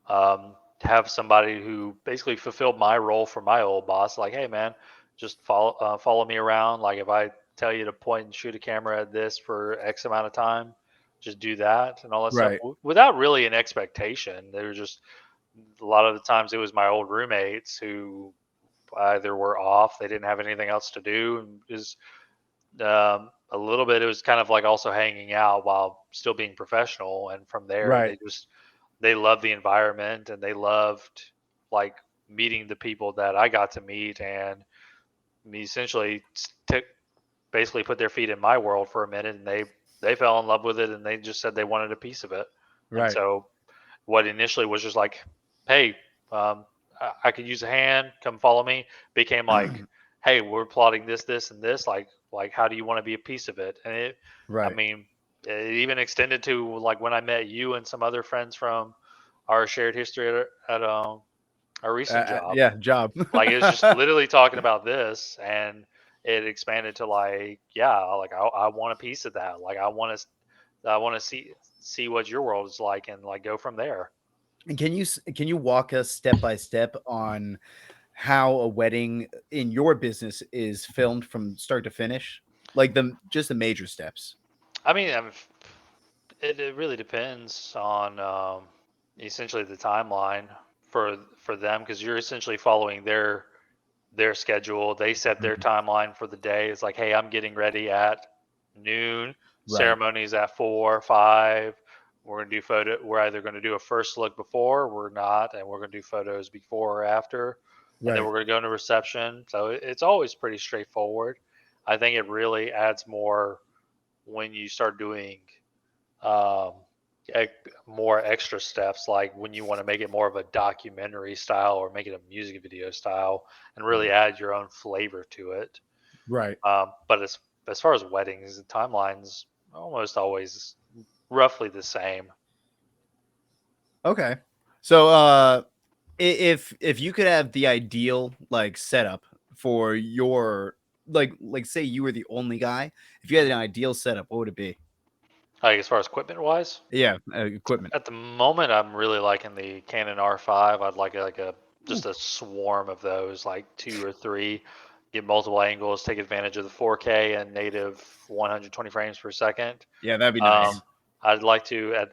have somebody who basically fulfilled my role for my old boss. Like, hey, man, just follow me around. Like, if I tell you to point and shoot a camera at this for X amount of time, just do that and all that stuff Right, without really an expectation. They were just a lot of the times it was my old roommates who either were off, they didn't have anything else to do, and is a little bit. It was kind of like also hanging out while still being professional, and from there right, they loved the environment and they loved like meeting the people that I got to meet, and me essentially took basically put their feet in my world for a minute, and they fell in love with it, and they just said they wanted a piece of it. And right, so what initially was just like, hey, I could use a hand, come follow me, became like, hey, we're plotting this and this, like how do you want to be a piece of it? And I right. mean, it even extended to like when I met you and some other friends from our shared history at our recent job. Yeah, job. Like it was just literally talking about this, and it expanded to like, yeah, like I want a piece of that. Like I want to see what your world is like, and like go from there. And can you walk us step by step on how a wedding in your business is filmed from start to finish? Like the major steps. I mean, it really depends on essentially the timeline for them because you're essentially following their schedule. They set their Mhm. timeline for the day. It's like, hey, I'm getting ready at noon. Right, Ceremonies at 4, 5. We're gonna do photo. We're either gonna do a first look before, we're not, and we're gonna do photos before or after, and then right, we're gonna go into reception. So it's always pretty straightforward. I think it really adds more when you start doing um, more extra steps, like when you want to make it more of a documentary style or make it a music video style, and really add your own flavor to it. Right. But as far as weddings, the timelines almost always roughly the same. Okay. So if you could have the ideal like setup for your like say you were the only guy, if you had an Mhm. ideal setup, what would it be? Like as far as equipment wise, Yeah, equipment. at the moment I'm really liking the Canon R5. I'd like a Ooh. just a swarm of those, like two or three, get multiple angles, take advantage of the 4K and native 120 frames per second. Yeah, that'd be nice. Um, I'd like to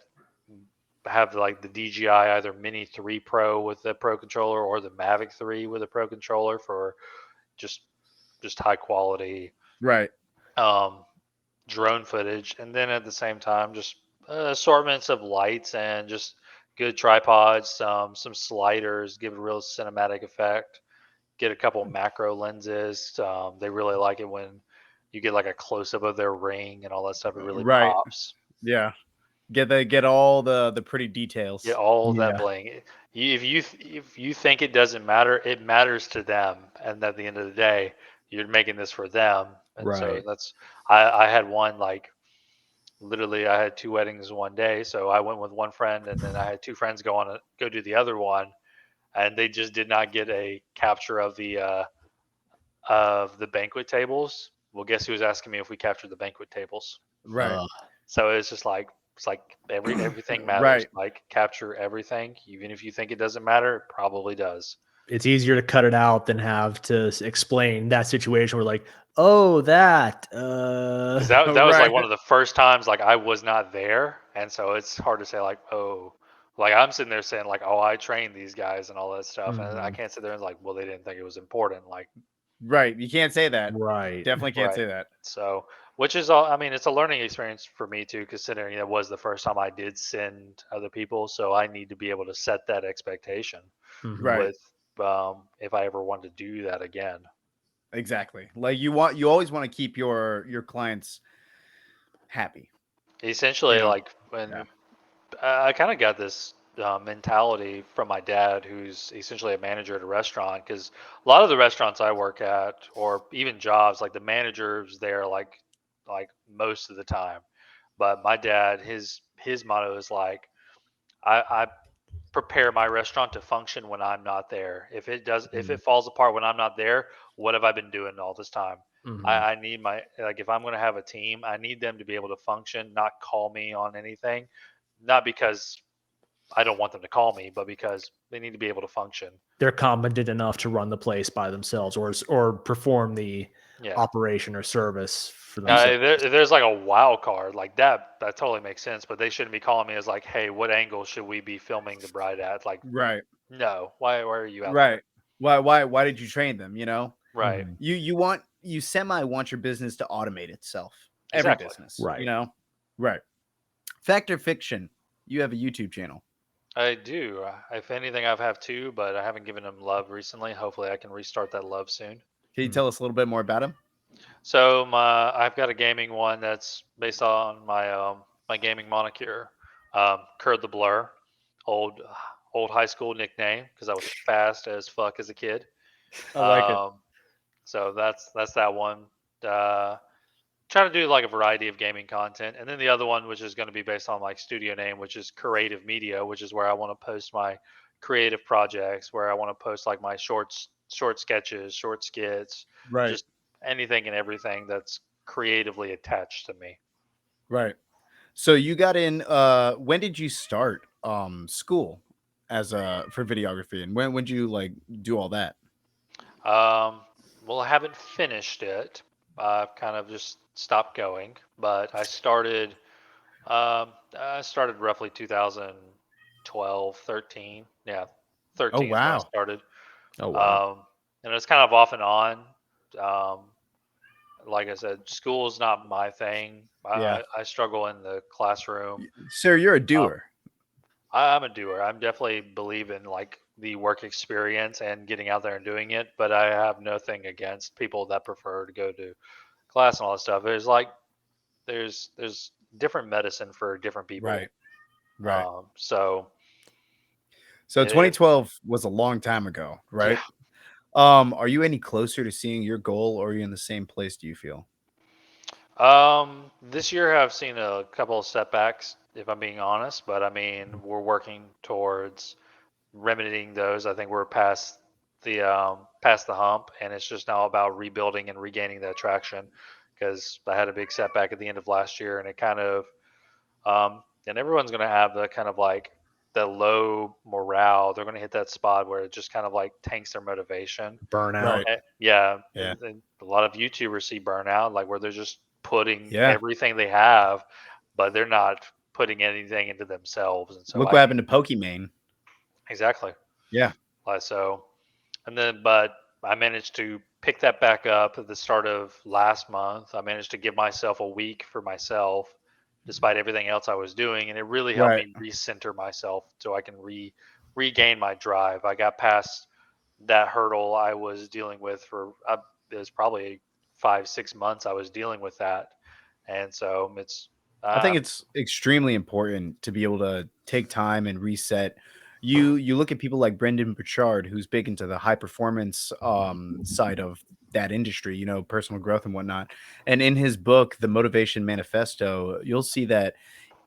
have like the DJI either Mini 3 Pro with the Pro controller or the Mavic 3 with a Pro controller for just just high quality Right. um, drone footage, and then at the same time just assortments of lights and just good tripods, some sliders, give it a real cinematic effect. Get a couple macro lenses. They really like it when you get like a close up of their ring and all that stuff. It really Right. pops. Yeah. Get all the pretty Yeah, details. all that Yeah. bling. If you think it doesn't matter, it matters to them. And at the end of the day, you're making this for them. And so Right. that's I had one like literally I had two weddings in one day. So I went with one friend, and then I had two friends go do the other one, and they just did not get a capture of the banquet tables. Well, guess who was asking me if we captured the banquet tables? Right. So it's like everything matters. Right. Like capture everything, even if you think it doesn't matter, it probably does. It's easier to cut it out than have to explain that situation where like, oh, that. Because that was like Right. one of the first times like I was not there, and so it's hard to say like, oh, like I'm sitting there saying like, oh, I trained these guys and all that stuff, and I Mhm. can't sit there and like, well, they didn't think it was important. Like, Right. You can't say that. Right. Definitely can't right. say that. So, which is all, I mean, it's a learning experience for me too, considering it was the first time I did send other people. So I need to be able to set that expectation Mhm. Right. with, if I ever want to do that again. Exactly. Like you always want to keep your clients happy, you Essentially, know? like Yeah. when I kind of got this mentality from my dad, who's essentially a manager at a restaurant. Because a lot of the restaurants I work at, or even jobs, like the managers there, like most of the time. But my dad, his motto is like, I prepare my restaurant to function when I'm not there. If Mhm. it falls apart when I'm not there, what have I been doing all this time? Mhm. I need my like if I'm going to have a team, I need them to be able to function, not call me on anything, not because I don't want them to call me, but because they need to be able to function. They're competent enough to run the place by themselves or perform the Yeah. operation or service for Y- themselves. If there's like a wild card like that, that totally makes sense. But they shouldn't be calling me as like, hey, what angle should we be filming the bride at? Like, Right. no, why are you out there? Right. Why did you train them, you know? Right. Mhm. You semi want your business to automate itself. Every Exactly. business, you Right. know? Right. Fact or fiction? You have a YouTube channel. I do. If anything, I've have two, but I haven't given them love recently. Hopefully, I can restart that love soon. Can you Mhm. tell us a little bit more about him? So I've got a gaming one that's based on my gaming moniker, Kerr the Blur, old old high school nickname because I was fast as fuck as a kid. I like it. Um, so that's that one. Uh, Trying to do like a variety of gaming content, and then the other one, which is going to be based on like studio name, which is Creative Media, which is where I want to post my creative projects, where I want to post like my short sketches, short skits, Right. just anything and everything that's creatively attached to me. Right. So you got in when did you start school as for videography, and when did you like do all that? Um, well, I haven't finished it. I've kind of just stopped going, but I started roughly 2012, 13. Yeah, Oh 13 is when I wow. started. Oh wow. Um, and it's kind of off and on. Um, like I said, school is not my thing. Yeah. I struggle in the classroom. Sir, you're a Um, doer. I'm a doer. I'm definitely believe in like the work experience and getting out there and doing it. But I have nothing against people that prefer to go to class and all that stuff. There's different medicine for different people. Right. Right. So So it, 2012 was a long time ago, yeah. right? Are you any closer to seeing your goal, or are you in the same place, do you feel? This year I've seen a couple of setbacks, if I'm being honest, but I mean, we're working towards remedying those. I think we're past the hump, and it's just now about rebuilding and regaining that traction. Because I had a big setback at the end of last year, and it kind of and everyone's going to have the kind of like the low morale. They're going to hit that spot where it just kind of like tanks their motivation. Burnout. Right. Yeah, Yeah. and a lot of YouTubers see burnout, like where they're just putting Yeah. everything they have, but they're not putting anything into themselves. And so Look I what think happened to Pokimane. exactly. Yeah. So, and then, but I managed to pick that back up at the start of last month. I managed to give myself a week for myself, despite everything else I was doing, and it really helped Right. me recenter myself so I can regain my drive. I got past that hurdle I was dealing with for it was probably 5 6 months. I was dealing with that, and so it's I think uh, it's extremely important to be able to take time and reset. You look at people like Brendan Burchard, who's big into the high performance side of that industry, personal growth and whatnot. And in his book, The Motivation Manifesto, you'll see that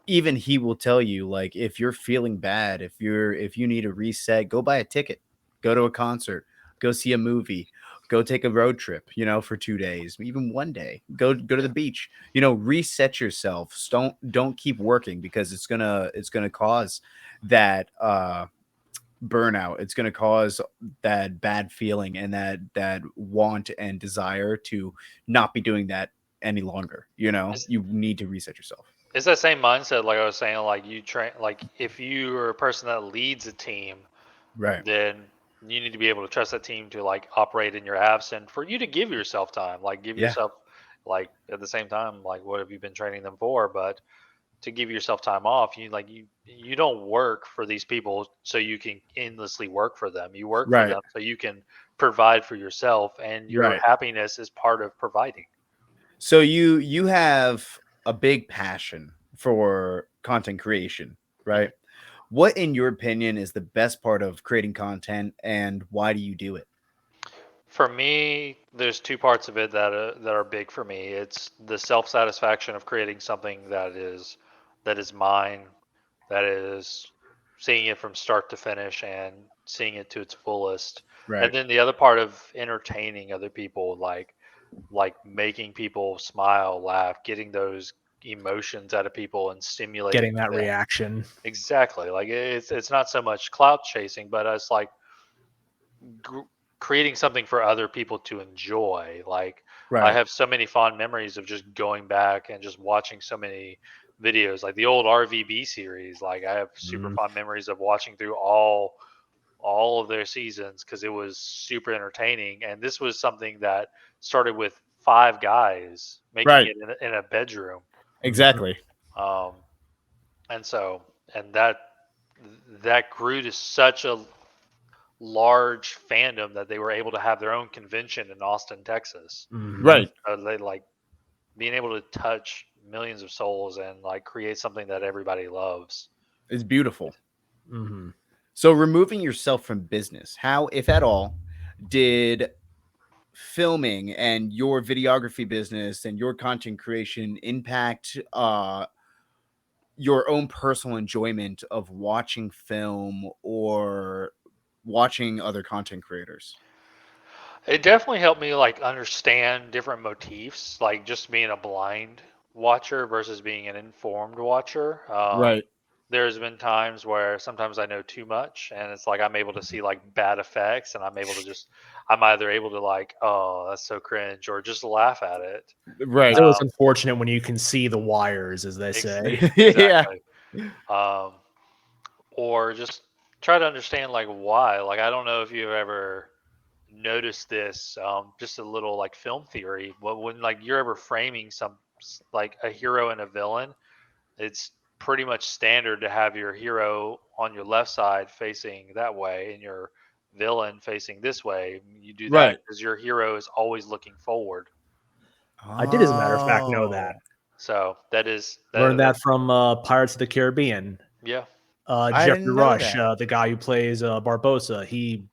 even he will tell you, like, if you're feeling bad, if you need a reset, go buy a ticket, go to a concert, go see a movie, go take a road trip, for 2 days, even one day, go to the beach, reset yourself. Don't keep working, because it's gonna cause that burnout. It's gonna cause that bad feeling and that want and desire to not be doing that any longer. it's, You need to reset yourself. it's that same mindset. Like I was saying, like you train, like if you are a person that leads a team, Right. then you need to be able to trust that team to like operate in your absence for you to give yourself time, like give Yeah. yourself like at the same time, like what have you been training them for? But to give yourself time off, you don't work for these people so you can endlessly work for them. You work for Right. them so you can provide for yourself, and your Right. happiness is part of providing. So you have a big passion for content creation, Mhm. right? What, in your opinion, is the best part of creating content, and why do you do it? For me, there's two parts of it that are big for me. It's the self satisfaction of creating something that is mine, that is seeing it from start to finish and seeing it to its fullest. And Right. then the other part of entertaining other people, like making people smile, laugh, getting those emotions out of people and stimulating Getting that them. reaction. Exactly. Like it's not so much clout chasing, but it's like gr- creating something for other people to enjoy. Like I Right. have so many fond memories of just going back and just watching so many videos, like the old RVB series. Like I have super Mhm. fond memories of watching through all of their seasons because it was super entertaining. And this was something that started with five guys making Right. it in a bedroom. Mhm. Exactly. Um, and so, and that grew to such a large fandom that they were able to have their own convention in Austin, Texas. Mhm. Right. They like being able to touch millions of souls and like create something that everybody loves. It's beautiful. Mhm. So, removing yourself from business, how, if at all, did filming and your videography business and your content creation impact your own personal enjoyment of watching film or watching other content creators? It definitely helped me like understand different motifs, like just being a blind watcher versus being an informed watcher. Right. There's been times where sometimes I know too much, and it's like I'm able to see like bad effects, and I'm either able to like, oh, that's so cringe, or just laugh at it. It's Right. always Um, unfortunate when you can see the wires, as they say. Yeah. exactly. Um, or just try to understand like why. Like I don't know if you've ever noticed this. Just a little like film theory. But when like you're ever framing like a hero and a villain, it's pretty much standard to have your hero on your left side facing that way and your villain facing this way. You do that Right. because your hero is always looking forward. I did, as a matter of fact, know Oh. that. So that is Learned that that from Pirates of the Caribbean. Yeah. I Jeffrey didn't know Rush, that. the guy who plays Barbosa, he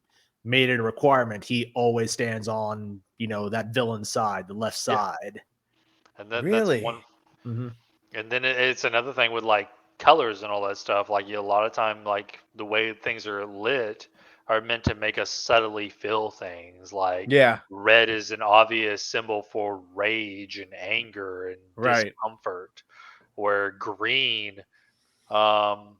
made it a requirement. He always stands on, that villain side, the left Yeah. side. And then that's one. Really? Hmm. And then it's another thing with like colors and all that stuff. Like a lot of time, like the way things are lit are meant to make us subtly feel things. Like Yeah. red is an obvious symbol for rage and anger and Right. discomfort, where green, um,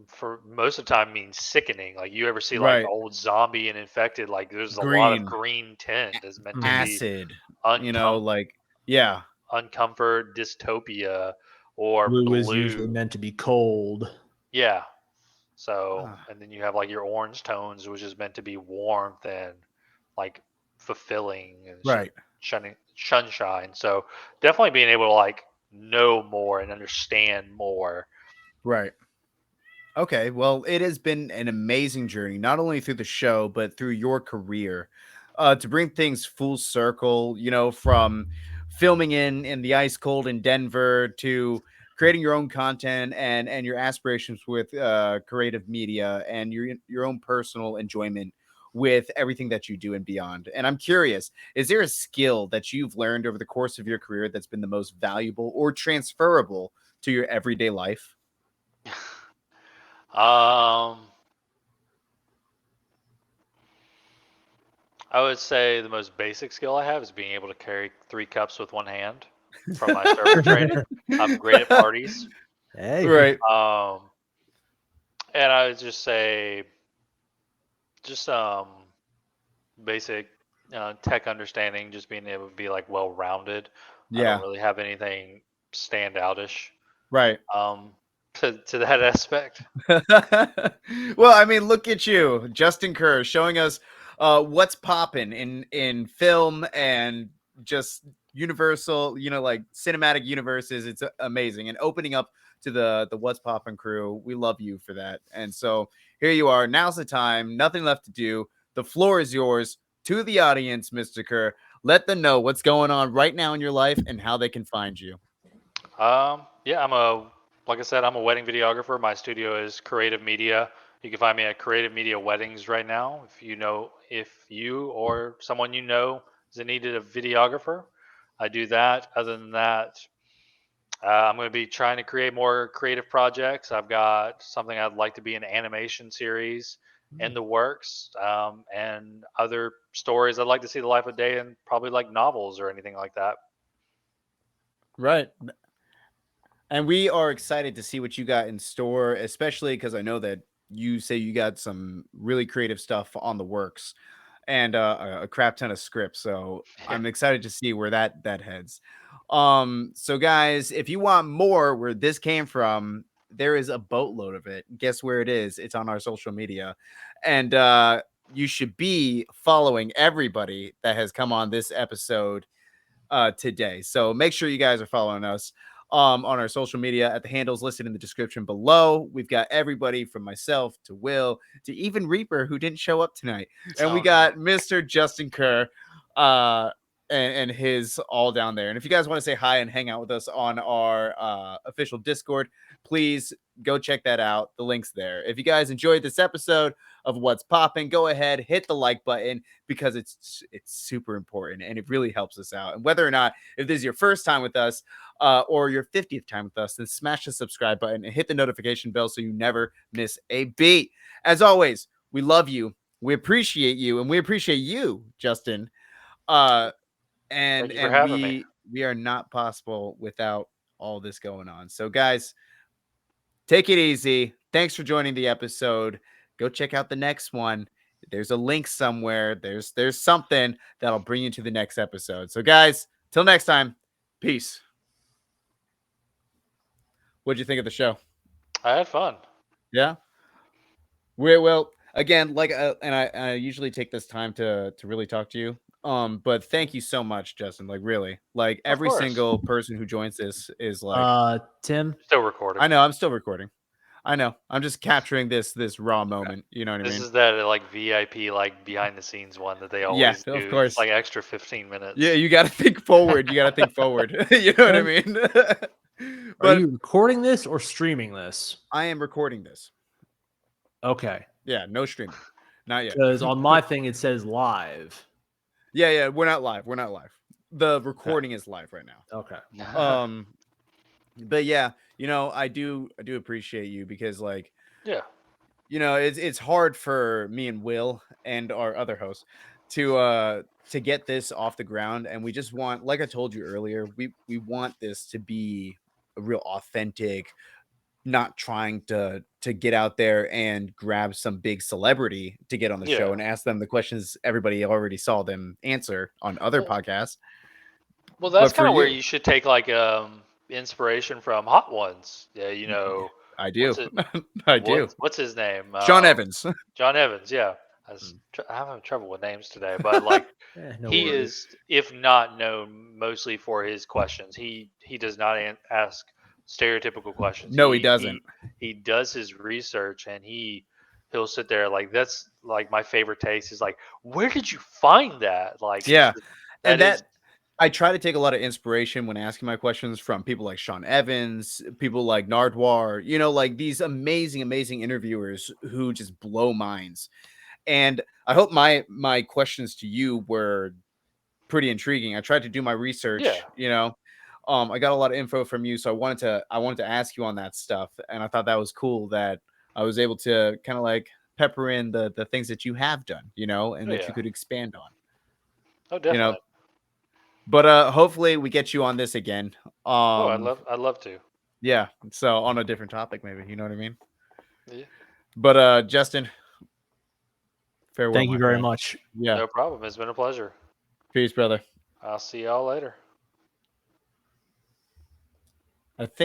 for most of the time means sickening. Like you ever see like Right. old zombie and infected, like there's a lot of Green, green tint is meant to Hmm. be acid. uncom- Like yeah. uncomfort, dystopia, or Blue is usually blue. meant to be cold. Yeah. So, Ah, and then you have like your orange tones, which is meant to be warmth and like fulfilling and right. sunshine. So, definitely being able to like know more and understand more. Right. Okay, well, it has been an amazing journey, not only through the show, but through your career, to bring things full circle. From filming in the ice cold in Denver to creating your own content and your aspirations with creative media and your own personal enjoyment with everything that you do and beyond. And I'm curious, is there a skill that you've learned over the course of your career that's been the most valuable or transferable to your everyday life? um, I would say the most basic skill I have is being able to carry 3 cups with one hand from my server training. I'm great at parties. Hey. Right. Um, and I would just say, just basic tech understanding, just being able to be like well rounded. I don't Yeah. really have anything standoutish Right. um, to that aspect. Well, I mean, look at you, Justin Kerr, showing us what's popping in film and just universal, like cinematic universes. It's amazing, and opening up to the what's popping crew. We love you for that. And so here you are. Now's the time. Nothing left to do. The floor is yours. To the audience, Mr. Kerr, let them know what's going on right now in your life and how they can find you. Yeah, like I said, I'm a wedding videographer. My studio is Creative Media. You can find me at Creative Media Weddings right now. If you or someone you know is in need of a videographer, I do that. Other than that, I'm going to be trying to create more creative projects. I've got something I'd like to be an animation series in the works, and other stories I'd like to see the life of day, and probably like novels or anything like that. Right. And we are excited to see what you got in store, especially because I know that you say you got some really creative stuff on the works and a crap ton of scripts. So Yeah. I'm excited to see where that heads. So guys, if you want more where this came from, there is a boatload of it. Guess where it is? It's on our social media. And you should be following everybody that has come on this episode today. So make sure you guys are following us on our social media at the handles listed in the description below. We've got everybody from myself to Will to even Reaper who didn't show up tonight. And we Oh no. got Mr. Justin Kerr uh and his all down there. And if you guys want to say hi and hang out with us on our official Discord, please go check that out. The link's there. If you guys enjoyed this episode of What's Poppin', go ahead, hit the like button because it's super important and it really helps us out. And whether or not if this is your first time with us or your 50th time with us, then smash the subscribe button and hit the notification bell so you never miss a beat. As always, we love you, we appreciate you, and we appreciate you, Justin. Uh, and Thank you for and having me. we are not possible without all this going on. So, guys, take it easy. Thanks for joining the episode. Go check out the next one. There's a link somewhere. There's something that'll bring you to the next episode. So guys, till next time, peace. What'd you think of the show? I had fun. Yeah. We will again, like, and I usually take this time to really talk to you. But thank you so much, Justin. Like, really, like Of every course. single person who joins this is like, Tim, Still recording. I know I'm still recording. I know I'm just capturing this raw moment. You know what I This mean? is that like VIP like behind the scenes one that they Yeah, always of do. It's course. like extra 15 Yeah, minutes. you got to think forward. You got to think forward. You know what I Tim, mean? Are But you recording this or streaming this? I am recording this. Okay. Yeah, no streaming. Not yet. Because on my thing it says live. Yeah, we're not live. We're not live. The Okay. recording is live right now. Okay. Um, but yeah, I do appreciate you because like, Yeah. it's hard for me and Will and our other host to get this off the ground, and we just want, like I told you earlier, we want this to be a real authentic, not trying to get out there and grab some big celebrity to get on the show Yeah. and ask them the questions everybody already saw them answer on other Well, podcasts. well, But that's for kind of where you, you should take like inspiration from Hot Ones. Yeah, I what's do. it? I do. What's his name? Sean Evans. John Evans. Yeah, I'm having trouble with names today, but like No he worries. is, if not known mostly for his questions. He does not ask stereotypical questions. No, he doesn't. He does his research, and he'll sit there like that's like my favorite taste is like, where did you find that? Like Yeah. And that is I try to take a lot of inspiration when asking my questions from people like Sean Evans, people like Nardwar, like these amazing, amazing interviewers who just blow minds. And I hope my questions to you were pretty intriguing. I tried to do my yeah. research. I got a lot of info from you, so I wanted to ask you on that stuff, and I thought that was cool that I was able to kind of like pepper in the things that you have done, and Oh, that you yeah. could expand on. Oh, You know, definitely. but hopefully we get you on this again. Oh, Um I'd love to. yeah, so on a different topic maybe, you know what I mean? Yeah. But Justin, farewell Thank you my very friend. much. Yeah, No problem. It's been a pleasure. peace brother. I'll see y'all later. I think